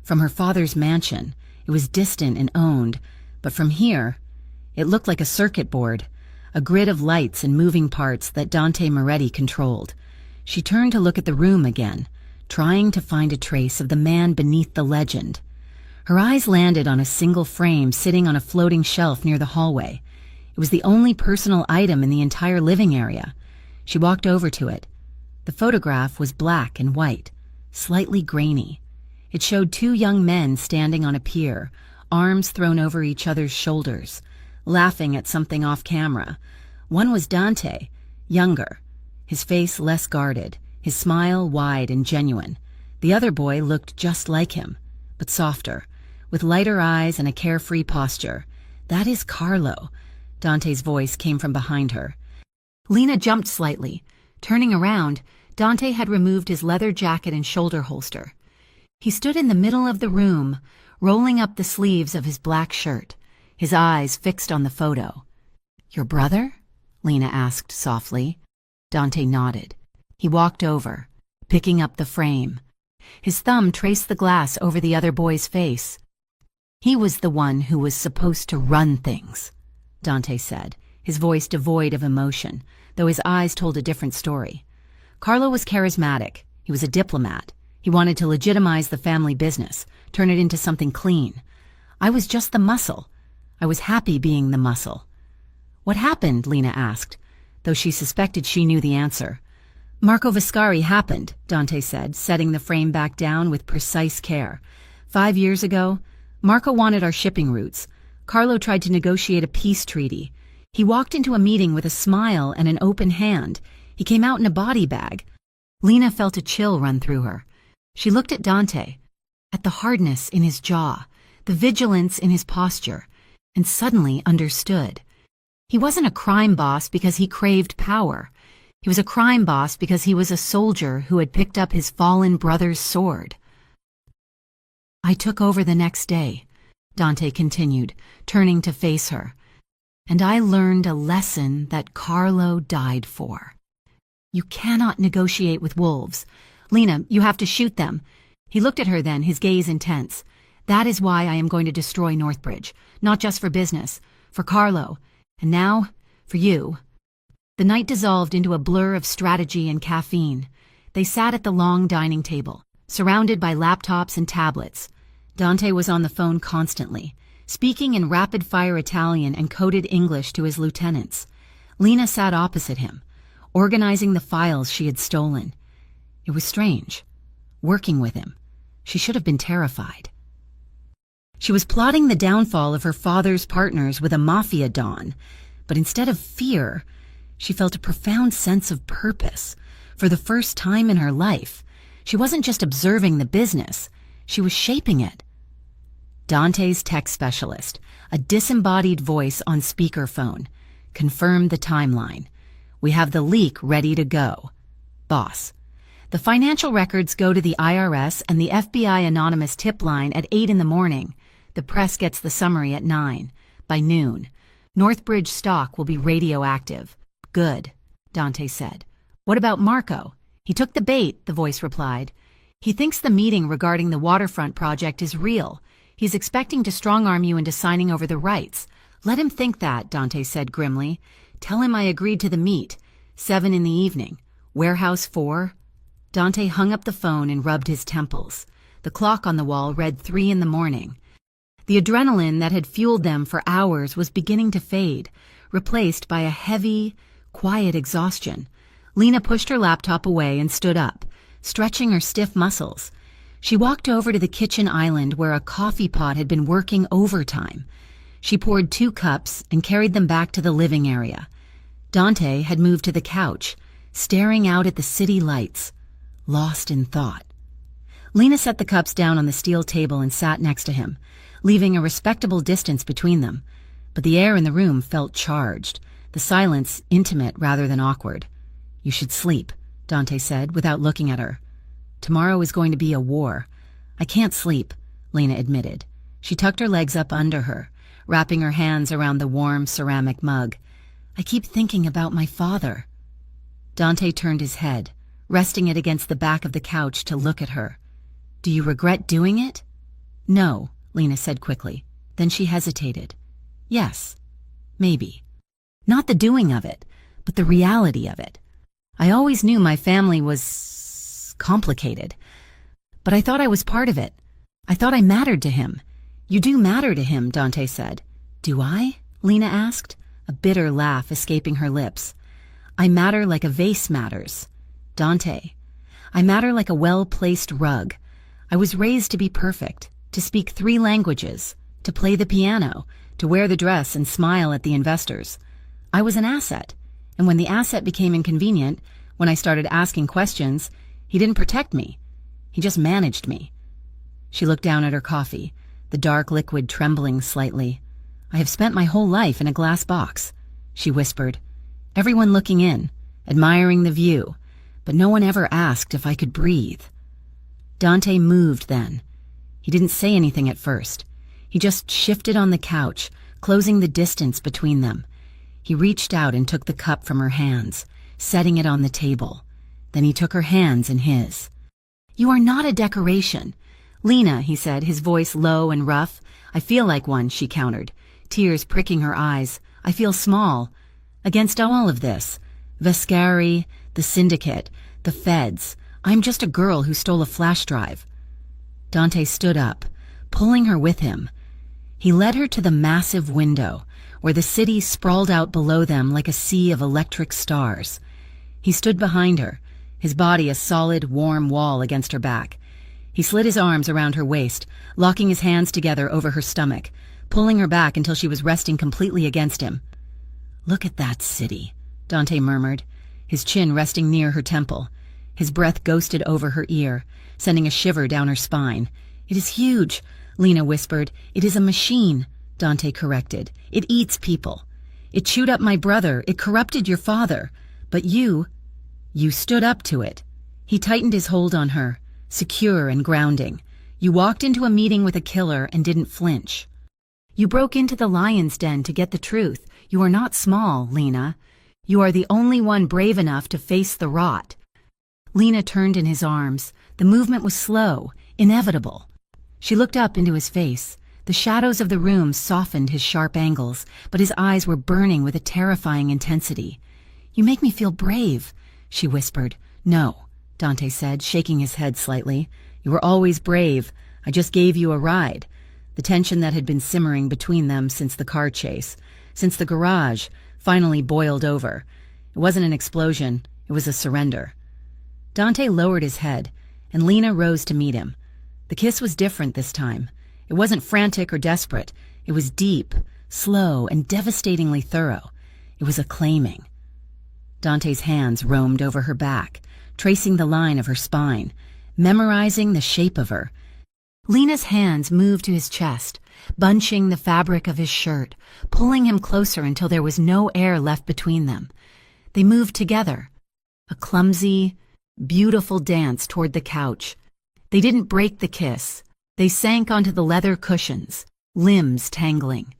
From her father's mansion, it was distant and owned. But from here, it looked like a circuit board, a grid of lights and moving parts that Dante Moretti controlled. She turned to look at the room again, trying to find a trace of the man beneath the legend. Her eyes landed on a single frame sitting on a floating shelf near the hallway. It was the only personal item in the entire living area. She walked over to it. The photograph was black and white, slightly grainy. It showed two young men standing on a pier, arms thrown over each other's shoulders, laughing at something off camera. One was Dante, younger, his face less guarded, his smile wide and genuine. The other boy looked just like him, but softer, with lighter eyes and a carefree posture. That is Carlo. Dante's voice came from behind her. Lena jumped slightly. Turning around, Dante had removed his leather jacket and shoulder holster. He stood in the middle of the room, rolling up the sleeves of his black shirt, his eyes fixed on the photo. Your brother? Lena asked softly. Dante nodded. He walked over, picking up the frame. His thumb traced the glass over the other boy's face. He was the one who was supposed to run things, Dante said, his voice devoid of emotion, though his eyes told a different story. Carlo was charismatic. He was a diplomat. He wanted to legitimize the family business, turn it into something clean. I was just the muscle. I was happy being the muscle. What happened? Lena asked, though she suspected she knew the answer. Marco Vascari happened, Dante said, setting the frame back down with precise care. 5 years ago, Marco wanted our shipping routes. Carlo tried to negotiate a peace treaty. He walked into a meeting with a smile and an open hand. He came out in a body bag. Lena felt a chill run through her. She looked at Dante, at the hardness in his jaw, the vigilance in his posture, and suddenly understood. He wasn't a crime boss because he craved power. He was a crime boss because he was a soldier who had picked up his fallen brother's sword. I took over the next day, Dante continued, turning to face her, and I learned a lesson that Carlo died for. You cannot negotiate with wolves. "Lena, you have to shoot them." He looked at her then, his gaze intense. "That is why I am going to destroy Northbridge. Not just for business. For Carlo. And now, for you." The night dissolved into a blur of strategy and caffeine. They sat at the long dining table, surrounded by laptops and tablets. Dante was on the phone constantly, speaking in rapid-fire Italian and coded English to his lieutenants. Lena sat opposite him, organizing the files she had stolen. It was strange. Working with him. She should have been terrified. She was plotting the downfall of her father's partners with a Mafia don, but instead of fear, she felt a profound sense of purpose. For the first time in her life, she wasn't just observing the business, she was shaping it. Dante's tech specialist, a disembodied voice on speakerphone, confirmed the timeline. "We have the leak ready to go. Boss." The financial records go to the IRS and the FBI anonymous tip line at 8 in the morning. The press gets the summary at 9. By noon, Northbridge stock will be radioactive. "Good," Dante said. "What about Marco?" "He took the bait," the voice replied. "He thinks the meeting regarding the waterfront project is real. He's expecting to strong-arm you into signing over the rights." "Let him think that," Dante said grimly. "Tell him I agreed to the meet. 7 in the evening. Warehouse 4. Dante hung up the phone and rubbed his temples. The clock on the wall read 3 in the morning. The adrenaline that had fueled them for hours was beginning to fade, replaced by a heavy, quiet exhaustion. Lena pushed her laptop away and stood up, stretching her stiff muscles. She walked over to the kitchen island where a coffee pot had been working overtime. She poured 2 cups and carried them back to the living area. Dante had moved to the couch, staring out at the city lights, lost in thought. Lena set the cups down on the steel table and sat next to him, leaving a respectable distance between them. But the air in the room felt charged, the silence intimate rather than awkward. "You should sleep," Dante said, without looking at her. "Tomorrow is going to be a war." "I can't sleep," Lena admitted. She tucked her legs up under her, wrapping her hands around the warm ceramic mug. "I keep thinking about my father." Dante turned his head, resting it against the back of the couch to look at her. "Do you regret doing it?" "No," Lena said quickly. Then she hesitated. "Yes, maybe. Not the doing of it, but the reality of it. I always knew my family was complicated, but I thought I was part of it. I thought I mattered to him." "You do matter to him," Dante said. "Do I?" Lena asked, a bitter laugh escaping her lips. "I matter like a vase matters. Dante, I matter like a well-placed rug. I was raised to be perfect, to speak 3 languages, to play the piano, to wear the dress and smile at the investors. I was an asset, and when the asset became inconvenient, when I started asking questions, he didn't protect me. He just managed me." She looked down at her coffee, the dark liquid trembling slightly. "I have spent my whole life in a glass box," she whispered. "Everyone looking in, admiring the view, but no one ever asked if I could breathe." Dante moved then. He didn't say anything at first. He just shifted on the couch, closing the distance between them. He reached out and took the cup from her hands, setting it on the table. Then he took her hands in his. "You are not a decoration." "Lena," he said, his voice low and rough. "I feel like one," she countered, tears pricking her eyes. "I feel small. Against all of this. Vescari, the syndicate, the feds. I'm just a girl who stole a flash drive." Dante stood up, pulling her with him. He led her to the massive window, where the city sprawled out below them like a sea of electric stars. He stood behind her, his body a solid, warm wall against her back. He slid his arms around her waist, locking his hands together over her stomach, pulling her back until she was resting completely against him. "Look at that city," Dante murmured, his chin resting near her temple. His breath ghosted over her ear, sending a shiver down her spine. "It is huge," Lena whispered. "It is a machine," Dante corrected. "It eats people. It chewed up my brother. It corrupted your father. But you stood up to it." He tightened his hold on her, secure and grounding. "You walked into a meeting with a killer and didn't flinch. You broke into the lion's den to get the truth. You are not small, Lena. You are the only one brave enough to face the rot." Lena turned in his arms. The movement was slow, inevitable. She looked up into his face. The shadows of the room softened his sharp angles, but his eyes were burning with a terrifying intensity. "You make me feel brave," she whispered. "No," Dante said, shaking his head slightly. "You were always brave. I just gave you a ride." The tension that had been simmering between them since the car chase, since the garage, finally boiled over. It wasn't an explosion, it was a surrender. Dante lowered his head, and Lena rose to meet him. The kiss was different this time. It wasn't frantic or desperate. It was deep, slow, and devastatingly thorough. It was acclaiming. Dante's hands roamed over her back, tracing the line of her spine, memorizing the shape of her. Lena's hands moved to his chest, bunching the fabric of his shirt, pulling him closer until there was no air left between them. They moved together, a clumsy, beautiful dance toward the couch. They didn't break the kiss. They sank onto the leather cushions, limbs tangling.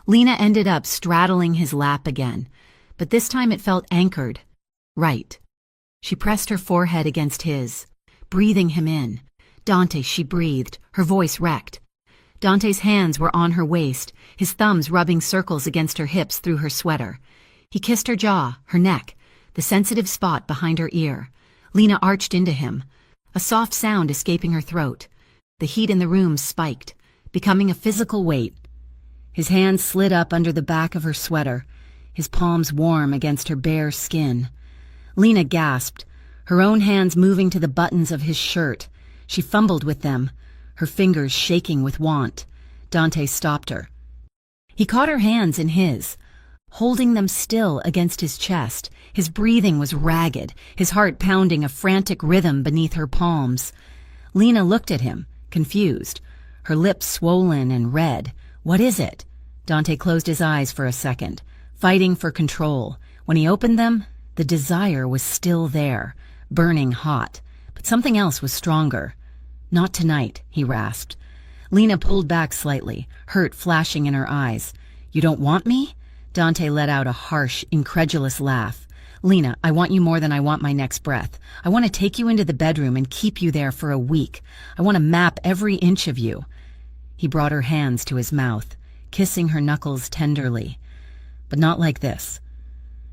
Lena ended up straddling his lap again, but this time it felt anchored. Right. She pressed her forehead against his, breathing him in. "Dante," she breathed, her voice wrecked. Dante's hands were on her waist, his thumbs rubbing circles against her hips through her sweater. He kissed her jaw, her neck, the sensitive spot behind her ear. Lena arched into him, a soft sound escaping her throat. The heat in the room spiked, becoming a physical weight. His hands slid up under the back of her sweater, his palms warm against her bare skin. Lena gasped, her own hands moving to the buttons of his shirt. She fumbled with them, her fingers shaking with want. Dante stopped her. He caught her hands in his, holding them still against his chest. His breathing was ragged, his heart pounding a frantic rhythm beneath her palms. Lena looked at him, confused, her lips swollen and red. "What is it?" Dante closed his eyes for a second, fighting for control. When he opened them, the desire was still there, burning hot, but something else was stronger. "Not tonight," he rasped. Lena pulled back slightly, hurt flashing in her eyes. "You don't want me?" Dante let out a harsh, incredulous laugh. "Lena, I want you more than I want my next breath. I want to take you into the bedroom and keep you there for a week. I want to map every inch of you." He brought her hands to his mouth, kissing her knuckles tenderly. "But not like this.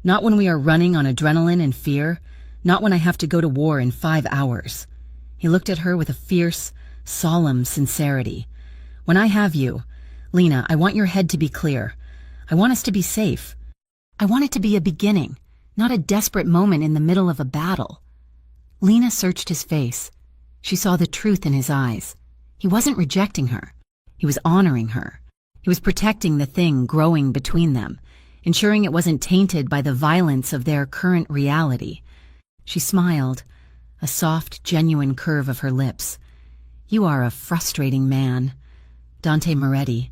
Not when we are running on adrenaline and fear. Not when I have to go to war in 5 hours." He looked at her with a fierce, solemn sincerity. "When I have you, Lena, I want your head to be clear. I want us to be safe. I want it to be a beginning, not a desperate moment in the middle of a battle." Lena searched his face. She saw the truth in his eyes. He wasn't rejecting her. He was honoring her. He was protecting the thing growing between them, ensuring it wasn't tainted by the violence of their current reality. She smiled, a soft, genuine curve of her lips. "You are a frustrating man." "Dante Moretti."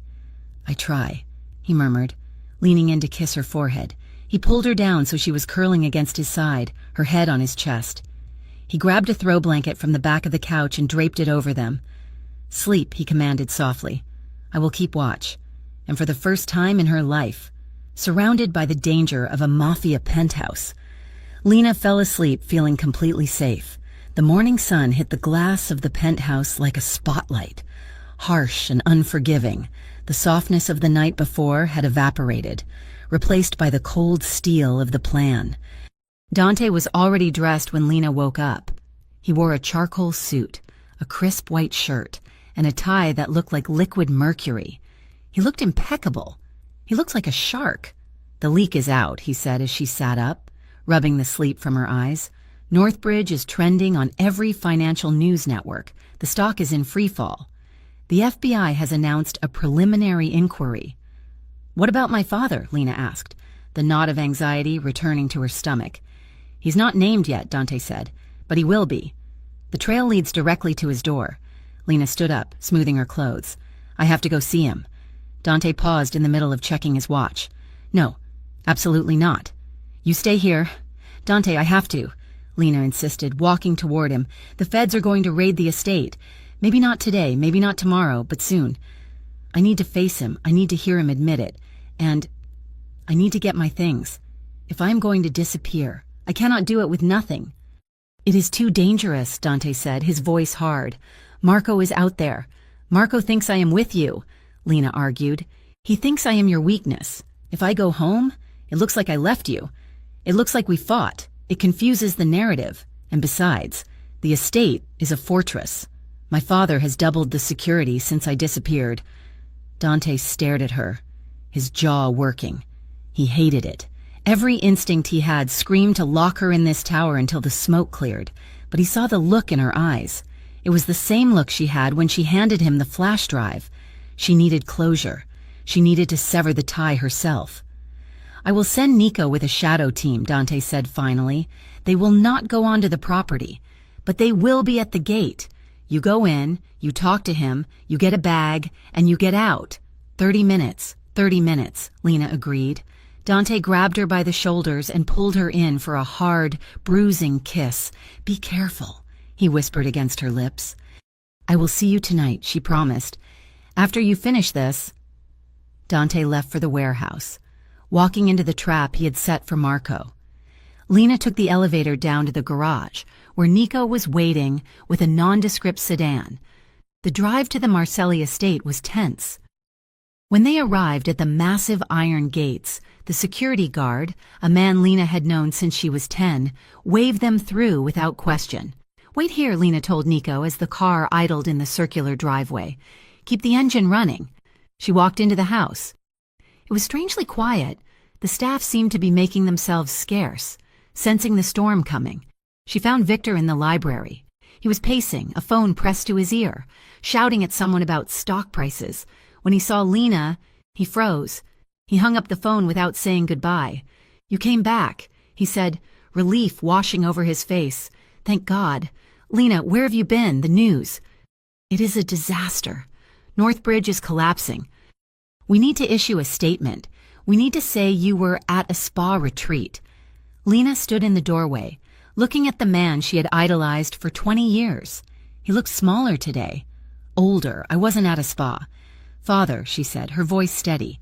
"I try," he murmured, leaning in to kiss her forehead. He pulled her down so she was curling against his side, her head on his chest. He grabbed a throw blanket from the back of the couch and draped it over them. "Sleep," he commanded softly. "I will keep watch." And for the first time in her life, surrounded by the danger of a Mafia penthouse, Lena fell asleep feeling completely safe. The morning sun hit the glass of the penthouse like a spotlight, harsh and unforgiving. The softness of the night before had evaporated, replaced by the cold steel of the plan. Dante was already dressed when Lena woke up. He wore a charcoal suit, a crisp white shirt, and a tie that looked like liquid mercury. He looked impeccable. He looked like a shark. "The leak is out," he said as she sat up, rubbing the sleep from her eyes. "Northbridge is trending on every financial news network. The stock is in free fall. The FBI has announced a preliminary inquiry." "What about my father?" Lena asked, the knot of anxiety returning to her stomach. "He's not named yet," Dante said, "but he will be. The trail leads directly to his door." Lena stood up, smoothing her clothes. "I have to go see him." Dante paused in the middle of checking his watch. "No, absolutely not. You stay here." "Dante, I have to," Lena insisted, walking toward him. "The feds are going to raid the estate. Maybe not today, maybe not tomorrow, but soon. I need to face him. I need to hear him admit it. And I need to get my things. If I am going to disappear, I cannot do it with nothing." "It is too dangerous," Dante said, his voice hard. "Marco is out there. Marco thinks I am with you," Lena argued. "He thinks I am your weakness. If I go home, it looks like I left you. It looks like we fought. It confuses the narrative. And besides, the estate is a fortress. My father has doubled the security since I disappeared." Dante stared at her, his jaw working. He hated it. Every instinct he had screamed to lock her in this tower until the smoke cleared, but he saw the look in her eyes. It was the same look she had when she handed him the flash drive. She needed closure. She needed to sever the tie herself. "I will send Nico with a shadow team," Dante said finally. "They will not go onto the property, but they will be at the gate. You go in, you talk to him, you get a bag, and you get out. 30 minutes, 30 minutes, Lena agreed. Dante grabbed her by the shoulders and pulled her in for a hard, bruising kiss. "Be careful," he whispered against her lips. "I will see you tonight," she promised. "After you finish this." Dante left for the warehouse, walking into the trap he had set for Marco. Lena took the elevator down to the garage, where Nico was waiting with a nondescript sedan. The drive to the Marcelli estate was tense. When they arrived at the massive iron gates, the security guard, a man Lena had known since she was 10, waved them through without question. "Wait here," Lena told Nico as the car idled in the circular driveway. "Keep the engine running." She walked into the house. It was strangely quiet. The staff seemed to be making themselves scarce, sensing the storm coming. She found Victor in the library. He was pacing, a phone pressed to his ear, shouting at someone about stock prices. When he saw Lena, he froze. He hung up the phone without saying goodbye. "You came back," he said, relief washing over his face. "Thank God. Lena, where have you been? The news." "It is a disaster. Northbridge is collapsing. We need to issue a statement. We need to say you were at a spa retreat." Lena stood in the doorway, looking at the man she had idolized for 20 years. He looked smaller today. "Older. I wasn't at a spa. Father," she said, her voice steady,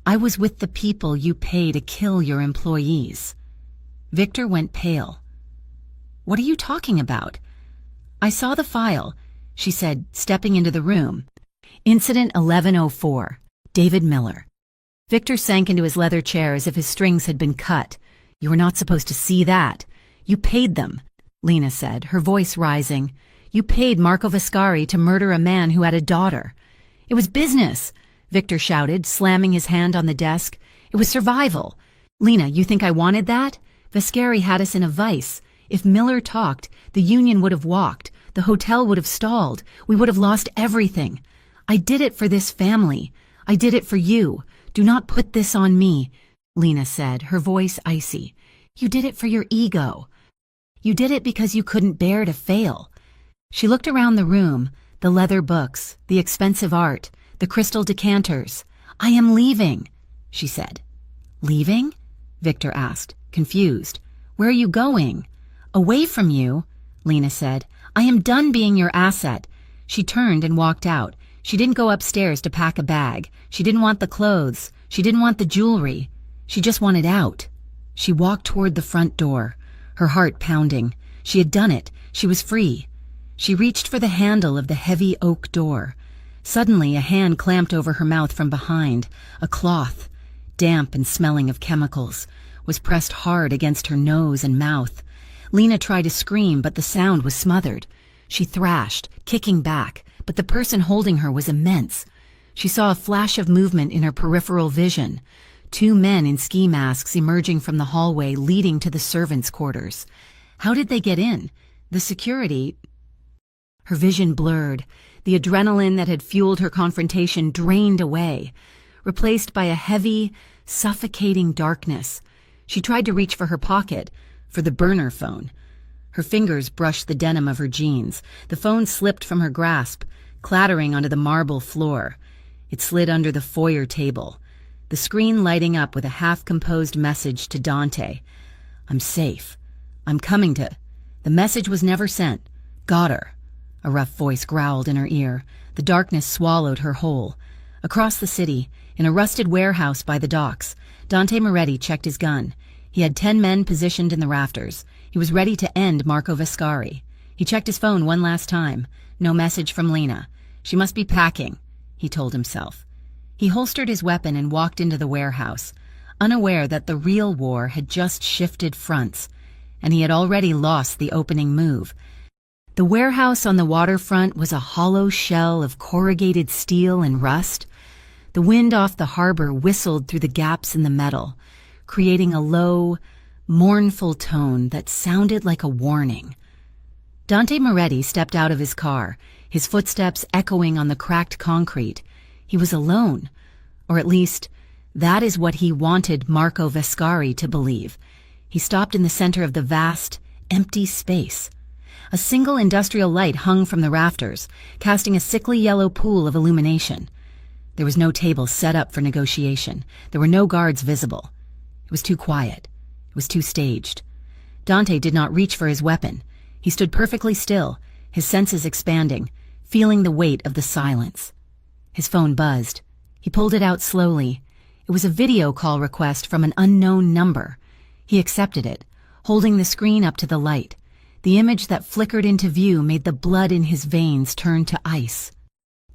"I was with the people you pay to kill your employees." Victor went pale. "What are you talking about?" "I saw the file," she said, stepping into the room. "Incident 1104, David Miller." Victor sank into his leather chair as if his strings had been cut. "You were not supposed to see that. You paid them," Lena said, her voice rising. "You paid Marco Vascari to murder a man who had a daughter." "It was business," Victor shouted, slamming his hand on the desk. "It was survival." "Lena, you think I wanted that? Vascari had us in a vice. If Miller talked, the union would have walked. The hotel would have stalled. We would have lost everything. I did it for this family. I did it for you. Do not put this on me," Lena said, her voice icy. "You did it for your ego. You did it because you couldn't bear to fail." She looked around the room, the leather books, the expensive art, the crystal decanters. "I am leaving," she said. "Leaving?" Victor asked, confused. "Where are you going?" "Away from you," Lena said. "I am done being your asset." She turned and walked out. She didn't go upstairs to pack a bag. She didn't want the clothes. She didn't want the jewelry. She just wanted out. She walked toward the front door, her heart pounding. She had done it. She was free. She reached for the handle of the heavy oak door. Suddenly, a hand clamped over her mouth from behind. A cloth, damp and smelling of chemicals, was pressed hard against her nose and mouth. Lena tried to scream, but the sound was smothered. She thrashed, kicking back, but the person holding her was immense. She saw a flash of movement in her peripheral vision. 2 men in ski masks emerging from the hallway leading to the servants' quarters. How did they get in? The security... Her vision blurred. The adrenaline that had fueled her confrontation drained away, replaced by a heavy, suffocating darkness. She tried to reach for her pocket, for the burner phone. Her fingers brushed the denim of her jeans. The phone slipped from her grasp, clattering onto the marble floor. It slid under the foyer table, the screen lighting up with a half-composed message to Dante. "I'm safe. I'm coming to..." The message was never sent. "Got her." A rough voice growled in her ear. The darkness swallowed her whole. Across the city, in a rusted warehouse by the docks, Dante Moretti checked his gun. He had 10 men positioned in the rafters. He was ready to end Marco Vescari. He checked his phone one last time. No message from Lena. She must be packing, he told himself. He holstered his weapon and walked into the warehouse, unaware that the real war had just shifted fronts, and he had already lost the opening move. The warehouse on the waterfront was a hollow shell of corrugated steel and rust. The wind off the harbor whistled through the gaps in the metal, creating a low, mournful tone that sounded like a warning. Dante Moretti stepped out of his car, his footsteps echoing on the cracked concrete. He was alone, or at least, that is what he wanted Marco Vescari to believe. He stopped in the center of the vast, empty space. A single industrial light hung from the rafters, casting a sickly yellow pool of illumination. There was no table set up for negotiation. There were no guards visible. It was too quiet. It was too staged. Dante did not reach for his weapon. He stood perfectly still, his senses expanding, feeling the weight of the silence. His phone buzzed. He pulled it out slowly. It was a video call request from an unknown number. He accepted it, holding the screen up to the light. The image that flickered into view made the blood in his veins turn to ice.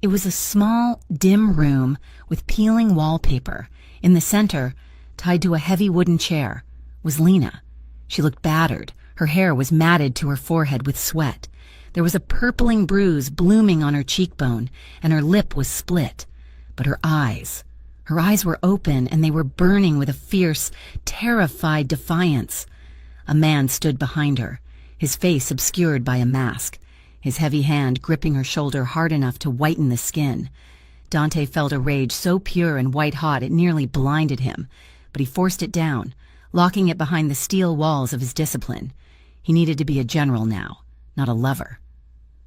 It was a small, dim room with peeling wallpaper. In the center, tied to a heavy wooden chair, was Lena. She looked battered. Her hair was matted to her forehead with sweat. There was a purpling bruise blooming on her cheekbone, and her lip was split. But her eyes were open, and they were burning with a fierce, terrified defiance. A man stood behind her, his face obscured by a mask, his heavy hand gripping her shoulder hard enough to whiten the skin. Dante felt a rage so pure and white-hot it nearly blinded him, but he forced it down, locking it behind the steel walls of his discipline. He needed to be a general now, not a lover.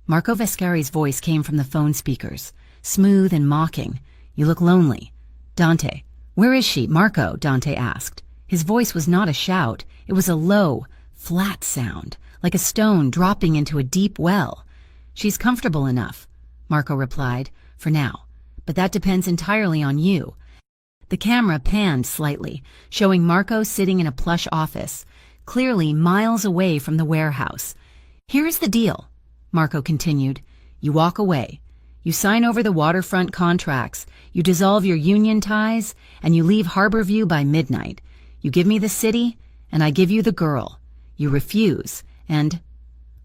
Marco Vescari's voice came from the phone speakers, smooth and mocking. "You look lonely." "Dante, where is she?" Marco, Dante asked. His voice was not a shout. It was a low, flat sound, like a stone dropping into a deep well. "She's comfortable enough," Marco replied, "for now. But that depends entirely on you." The camera panned slightly, showing Marco sitting in a plush office, clearly miles away from the warehouse. "Here's the deal," Marco continued. "You walk away. You sign over the waterfront contracts. You dissolve your union ties, and you leave Harborview by midnight. You give me the city, and I give you the girl. You refuse, and,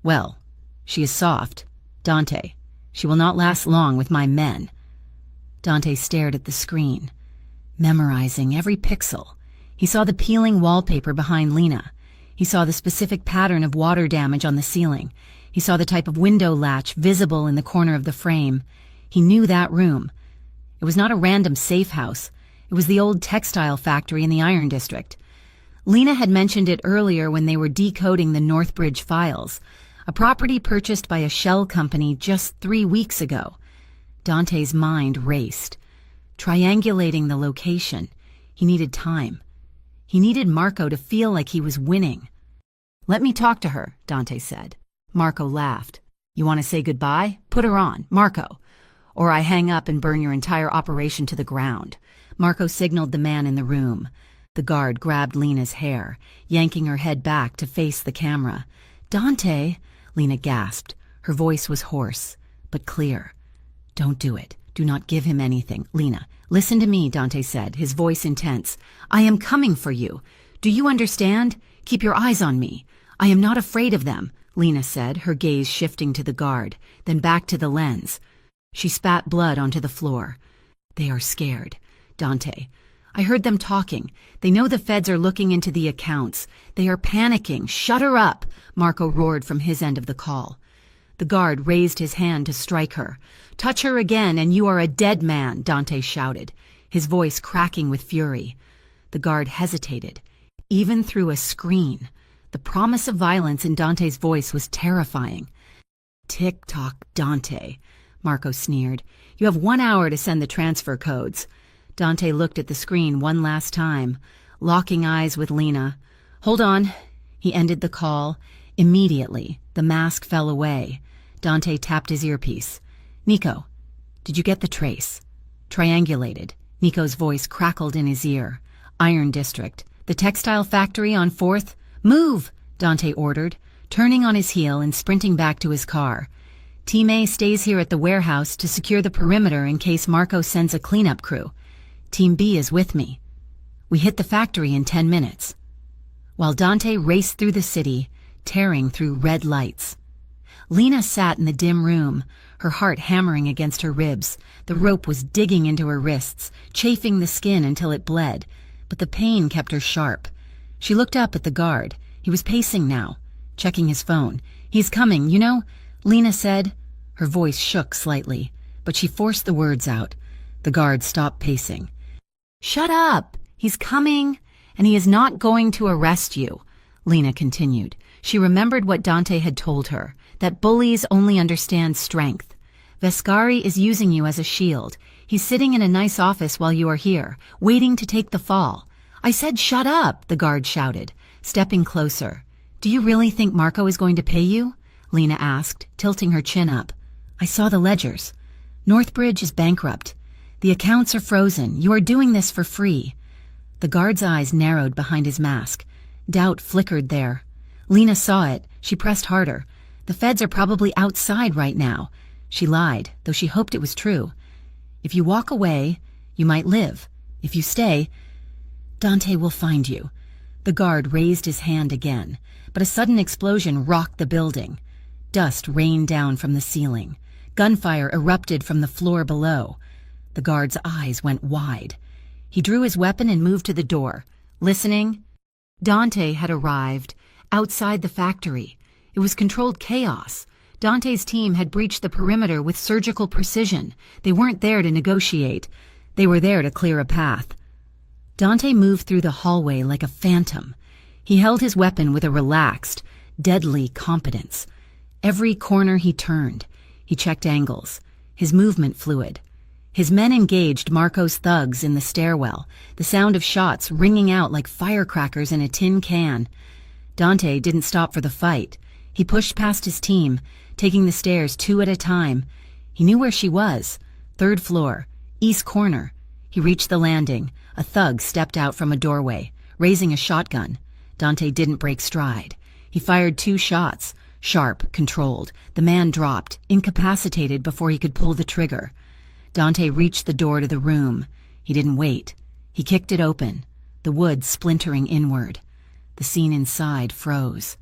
well, she is soft. Dante, she will not last long with my men." Dante stared at the screen, memorizing every pixel. He saw the peeling wallpaper behind Lena. He saw the specific pattern of water damage on the ceiling. He saw the type of window latch visible in the corner of the frame. He knew that room. It was not a random safe house. It was the old textile factory in the Iron District. Lena had mentioned it earlier when they were decoding the Northbridge files, a property purchased by a shell company just 3 weeks ago. Dante's mind raced. Triangulating the location, he needed time. He needed Marco to feel like he was winning. "Let me talk to her," Dante said. Marco laughed. "You want to say goodbye? Put her on, Marco. Or I hang up and burn your entire operation to the ground." Marco signaled the man in the room. The guard grabbed Lena's hair, yanking her head back to face the camera. "Dante," Lena gasped. Her voice was hoarse, but clear. "Don't do it. Do not give him anything." "Lena, listen to me," Dante said, his voice intense. "I am coming for you. Do you understand? Keep your eyes on me. I am not afraid of them," Lena said, her gaze shifting to the guard, then back to the lens. She spat blood onto the floor. "They are scared. Dante, I heard them talking. They know the feds are looking into the accounts. They are panicking. Shut her up," Marco roared from his end of the call. The guard raised his hand to strike her. "Touch her again and you are a dead man," Dante shouted, his voice cracking with fury. The guard hesitated, even through a screen. The promise of violence in Dante's voice was terrifying. "Tick-tock, Dante," Marco sneered. "You have 1 hour to send the transfer codes." Dante looked at the screen one last time, locking eyes with Lena. "Hold on." He ended the call. Immediately, the mask fell away. Dante tapped his earpiece. "Nico, did you get the trace?" "Triangulated." Nico's voice crackled in his ear. "Iron District. The textile factory on 4th? Move, Dante ordered, turning on his heel and sprinting back to his car. Team A stays here at the warehouse to secure the perimeter in case Marco sends a cleanup crew. Team B is with me. We hit the factory in 10 minutes. While Dante raced through the city, tearing through red lights. Lena sat in the dim room, her heart hammering against her ribs. The rope was digging into her wrists, chafing the skin until it bled, but the pain kept her sharp. She looked up at the guard. He was pacing now, checking his phone. "He's coming, you know," Lena said. Her voice shook slightly, but she forced the words out. The guard stopped pacing. "Shut up! He's coming, and he is not going to arrest you," Lena continued. She remembered what Dante had told her, that bullies only understand strength. Vescari is using you as a shield. He's sitting in a nice office while you are here, waiting to take the fall. "I said shut up," the guard shouted, stepping closer. "Do you really think Marco is going to pay you?" Lena asked, tilting her chin up. "I saw the ledgers. Northbridge is bankrupt. The accounts are frozen. You are doing this for free." The guard's eyes narrowed behind his mask. Doubt flickered there. Lena saw it. She pressed harder. "The feds are probably outside right now." She lied, though she hoped it was true. "If you walk away, you might live. If you stay, Dante will find you." The guard raised his hand again, but a sudden explosion rocked the building. Dust rained down from the ceiling. Gunfire erupted from the floor below. The guard's eyes went wide. He drew his weapon and moved to the door. Listening? Dante had arrived, outside the factory. It was controlled chaos. Dante's team had breached the perimeter with surgical precision. They weren't there to negotiate. They were there to clear a path. Dante moved through the hallway like a phantom. He held his weapon with a relaxed, deadly competence. Every corner he turned, he checked angles, his movement fluid. His men engaged Marco's thugs in the stairwell, the sound of shots ringing out like firecrackers in a tin can. Dante didn't stop for the fight. He pushed past his team, taking the stairs 2 at a time. He knew where she was. 3rd floor, east corner. He reached the landing. A thug stepped out from a doorway, raising a shotgun. Dante didn't break stride. He fired 2 shots, sharp, controlled. The man dropped, incapacitated before he could pull the trigger. Dante reached the door to the room. He didn't wait. He kicked it open, the wood splintering inward. The scene inside froze.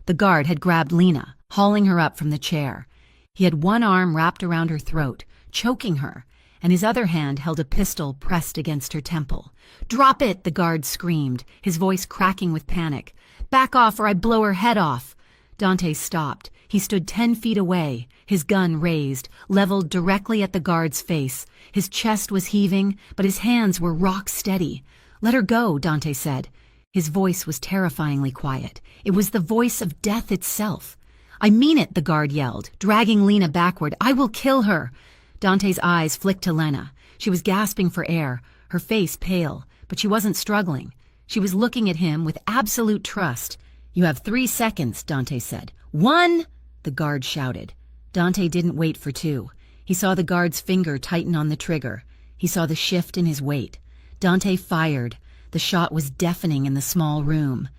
The guard had grabbed Lena, hauling her up from the chair. He had one arm wrapped around her throat, choking her, and his other hand held a pistol pressed against her temple. "Drop it!" the guard screamed, his voice cracking with panic. "Back off or I blow her head off!" Dante stopped. He stood 10 feet away, his gun raised, leveled directly at the guard's face. His chest was heaving, but his hands were rock steady. "Let her go," Dante said. His voice was terrifyingly quiet. It was the voice of death itself. "I mean it," the guard yelled, dragging Lena backward. "I will kill her." Dante's eyes flicked to Lena. She was gasping for air, her face pale, but she wasn't struggling. She was looking at him with absolute trust. "You have 3 seconds," Dante said. "1!" the guard shouted. Dante didn't wait for 2. He saw the guard's finger tighten on the trigger. He saw the shift in his weight. Dante fired. The shot was deafening in the small room.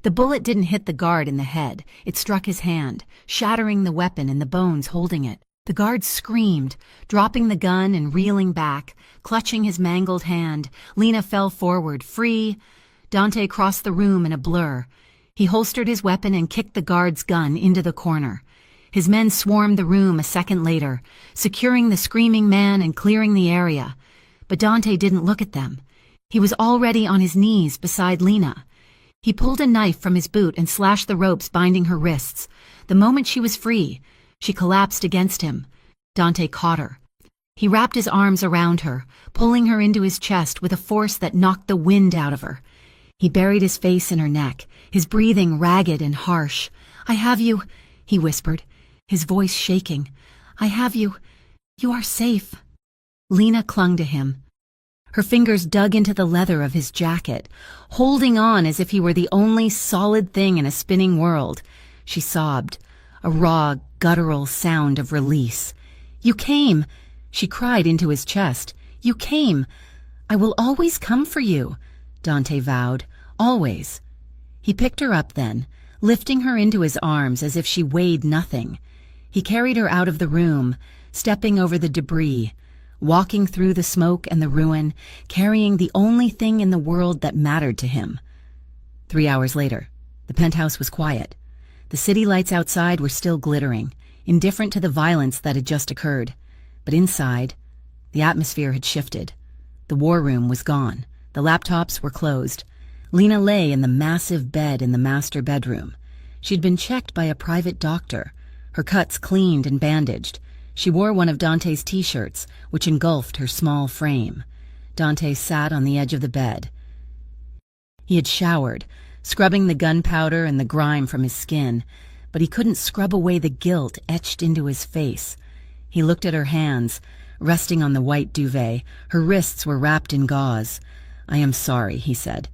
The bullet didn't hit the guard in the head. It struck his hand, shattering the weapon and the bones holding it. The guard screamed, dropping the gun and reeling back, clutching his mangled hand. Lena fell forward, free. Dante crossed the room in a blur. He holstered his weapon and kicked the guard's gun into the corner. His men swarmed the room a second later, securing the screaming man and clearing the area. But Dante didn't look at them. He was already on his knees beside Lena. He pulled a knife from his boot and slashed the ropes binding her wrists. The moment she was free, she collapsed against him. Dante caught her. He wrapped his arms around her, pulling her into his chest with a force that knocked the wind out of her. He buried his face in her neck, his breathing ragged and harsh. "I have you," he whispered, his voice shaking. "I have you. You are safe." Lena clung to him. Her fingers dug into the leather of his jacket, holding on as if he were the only solid thing in a spinning world. She sobbed, a raw, guttural sound of release. "You came," she cried into his chest. "You came. I will always come for you," Dante vowed, Always. He picked her up then, lifting her into his arms as if she weighed nothing. He carried her out of the room, stepping over the debris, walking through the smoke and the ruin, carrying the only thing in the world that mattered to him. 3 hours later, the penthouse was quiet. The city lights outside were still glittering, indifferent to the violence that had just occurred. But inside, the atmosphere had shifted. The war room was gone. The laptops were closed. Lena lay in the massive bed in the master bedroom. She'd been checked by a private doctor, her cuts cleaned and bandaged. She wore one of Dante's t-shirts, which engulfed her small frame. Dante sat on the edge of the bed. He had showered, scrubbing the gunpowder and the grime from his skin, but he couldn't scrub away the guilt etched into his face. He looked at her hands, resting on the white duvet. Her wrists were wrapped in gauze. "I am sorry," he said.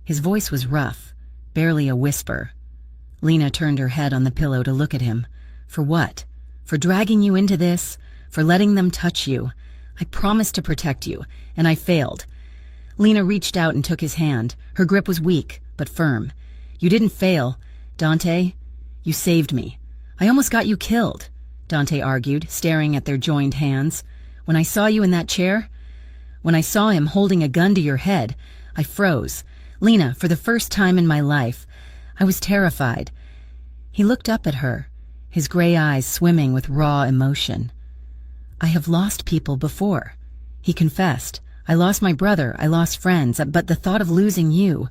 His voice was rough, barely a whisper. Lena turned her head on the pillow to look at him. "For what? For dragging you into this? For letting them touch you? I promised to protect you, and I failed." Lena reached out and took his hand. Her grip was weak, but firm. "You didn't fail, Dante. You saved me. I almost got you killed," Dante argued, staring at their joined hands. "When I saw you in that chair, when I saw him holding a gun to your head, I froze. Lena, for the first time in my life, I was terrified." He looked up at her, his gray eyes swimming with raw emotion. "I have lost people before," he confessed. "I lost my brother, I lost friends, but the thought of losing you,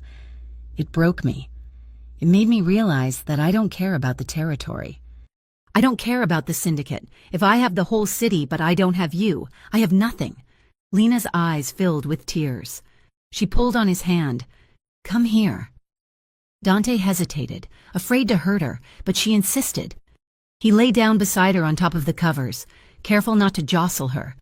it broke me. It made me realize that I don't care about the territory. I don't care about the syndicate. If I have the whole city but I don't have you, I have nothing." Lena's eyes filled with tears. She pulled on his hand. "Come here." Dante hesitated, afraid to hurt her, but she insisted. He lay down beside her on top of the covers, careful not to jostle her.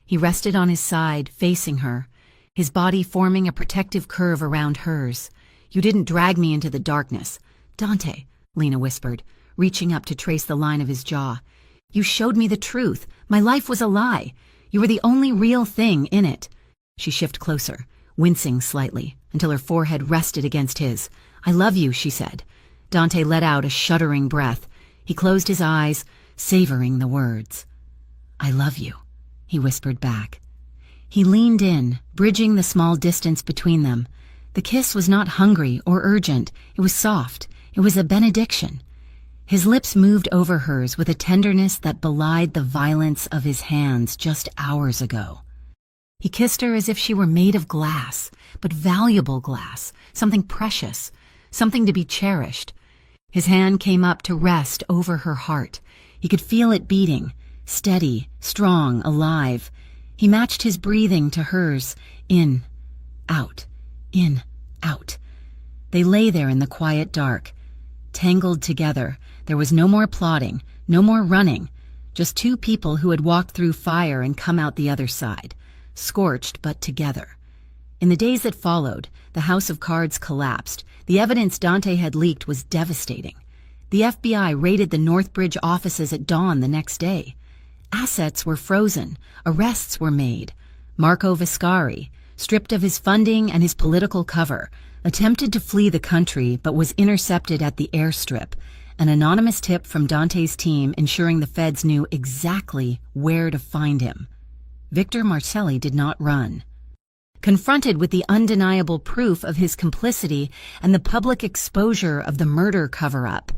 He rested on his side, facing her, his body forming a protective curve around hers. "You didn't drag me into the darkness." "Dante," Lena whispered, reaching up to trace the line of his jaw. "You showed me the truth. My life was a lie. You were the only real thing in it." She shifted closer, wincing slightly, until her forehead rested against his. "I love you," she said. Dante let out a shuddering breath. He closed his eyes, savoring the words. "I love you," he whispered back. He leaned in, bridging the small distance between them. The kiss was not hungry or urgent. It was soft. It was a benediction. His lips moved over hers with a tenderness that belied the violence of his hands just hours ago. He kissed her as if she were made of glass, but valuable glass, something precious, something to be cherished. His hand came up to rest over her heart. He could feel it beating, steady, strong, alive. He matched his breathing to hers, in, out, in, out. They lay there in the quiet dark, tangled together. There was no more plotting, no more running, just two people who had walked through fire and come out the other side, scorched but together. In the days that followed, the House of Cards collapsed. The evidence Dante had leaked was devastating. The FBI raided the Northbridge offices at dawn the next day. Assets were frozen. Arrests were made. Marco Viscari, stripped of his funding and his political cover, attempted to flee the country but was intercepted at the airstrip. An anonymous tip from Dante's team ensuring the feds knew exactly where to find him. Victor Marcelli did not run. Confronted with the undeniable proof of his complicity and the public exposure of the murder cover-up,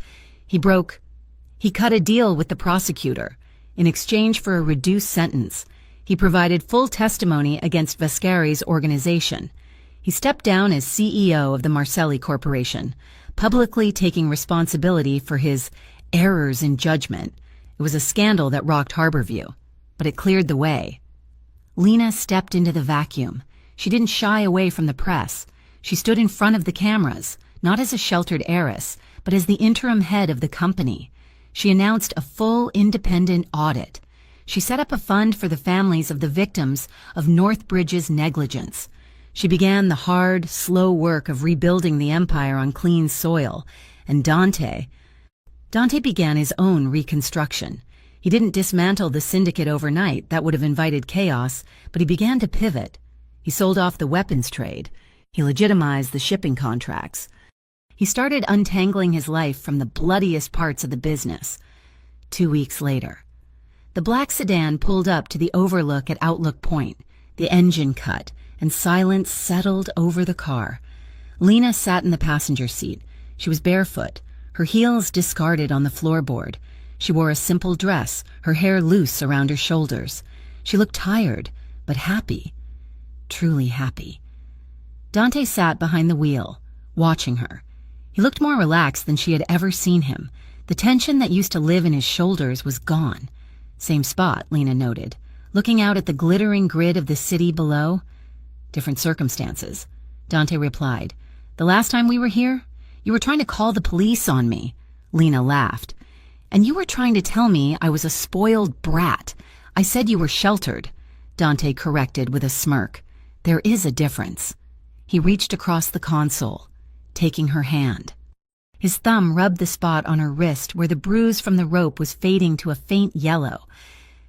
he cut a deal with the prosecutor. In exchange for a reduced sentence, he provided full testimony against Viscari's organization. He stepped down as CEO of the Marcelli Corporation, publicly taking responsibility for his errors in judgment. It was a scandal that rocked Harborview, but it cleared the way. Lena stepped into the vacuum. She didn't shy away from the press. She stood in front of the cameras, not as a sheltered heiress, but as the interim head of the company. She announced a full independent audit. She set up a fund for the families of the victims of Northbridge's negligence. She began the hard, slow work of rebuilding the empire on clean soil, and Dante began his own reconstruction. He didn't dismantle the syndicate overnight. That would have invited chaos, but he began to pivot. He sold off the weapons trade. He legitimized the shipping contracts. He started untangling his life from the bloodiest parts of the business. 2 weeks later, the black sedan pulled up to the overlook at Outlook Point. The engine cut, and silence settled over the car. Lena sat in the passenger seat. She was barefoot, her heels discarded on the floorboard. She wore a simple dress, her hair loose around her shoulders. She looked tired, but happy. Truly happy. Dante sat behind the wheel, watching her. He looked more relaxed than she had ever seen him. The tension that used to live in his shoulders was gone. Same spot, Lena noted, looking out at the glittering grid of the city below. Different circumstances. Dante replied, "The last time we were here, you were trying to call the police on me." Lena laughed. "And you were trying to tell me I was a spoiled brat. I said you were sheltered," Dante corrected with a smirk. "There is a difference." He reached across the console, taking her hand. His thumb rubbed the spot on her wrist where the bruise from the rope was fading to a faint yellow.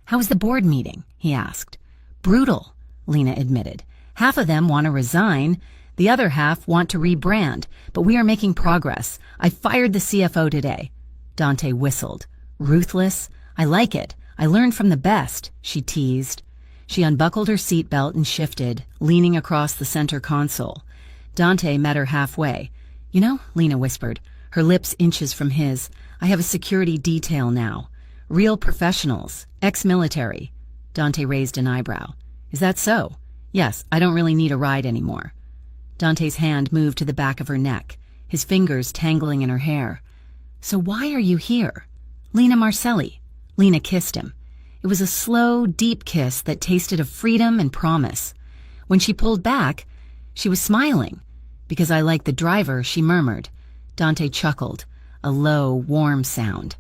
"How was the board meeting?" he asked. "Brutal," Lena admitted. "Half of them want to resign. The other half want to rebrand, but we are making progress. I fired the CFO today." Dante whistled. "Ruthless? I like it. I learned from the best," she teased. She unbuckled her seatbelt and shifted, leaning across the center console. Dante met her halfway. "You know," Lena whispered, her lips inches from his, "I have a security detail now. Real professionals, ex-military." Dante raised an eyebrow. "Is that so?" "Yes, I don't really need a ride anymore." Dante's hand moved to the back of her neck, his fingers tangling in her hair. "So why are you here?" "Lena Marcelli." Lena kissed him. It was a slow, deep kiss that tasted of freedom and promise. When she pulled back, she was smiling. "Because I like the driver," she murmured. Dante chuckled, a low, warm sound.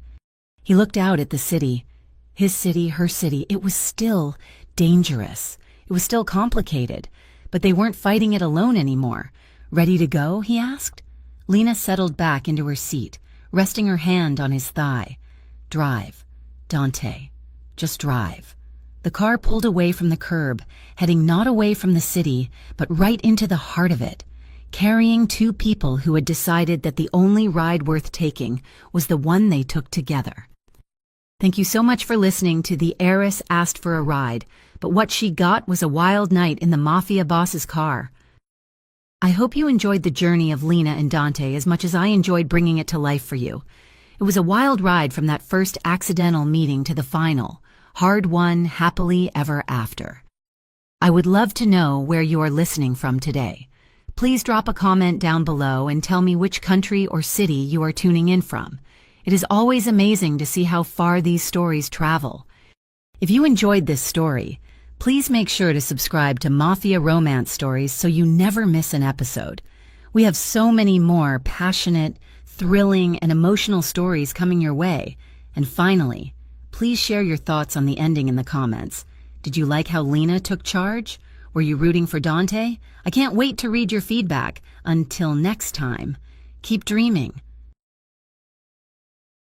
He looked out at the city. His city, her city. It was still dangerous. It was still complicated. But they weren't fighting it alone anymore. "Ready to go?" he asked. Lena settled back into her seat, resting her hand on his thigh. "Drive, Dante. Just drive." The car pulled away from the curb, heading not away from the city, but right into the heart of it, carrying two people who had decided that the only ride worth taking was the one they took together. Thank you so much for listening to The Heiress Asked for a Ride, but what she got was a wild night in the Mafia boss's car. I hope you enjoyed the journey of Lena and Dante as much as I enjoyed bringing it to life for you. It was a wild ride from that first accidental meeting to the final, hard-won, happily ever after. I would love to know where you are listening from today. Please drop a comment down below and tell me which country or city you are tuning in from. It is always amazing to see how far these stories travel. If you enjoyed this story, please make sure to subscribe to Mafia Romance Stories so you never miss an episode. We have so many more passionate, thrilling, and emotional stories coming your way. And finally, please share your thoughts on the ending in the comments. Did you like how Lena took charge? Were you rooting for Dante? I can't wait to read your feedback. Until next time, keep dreaming.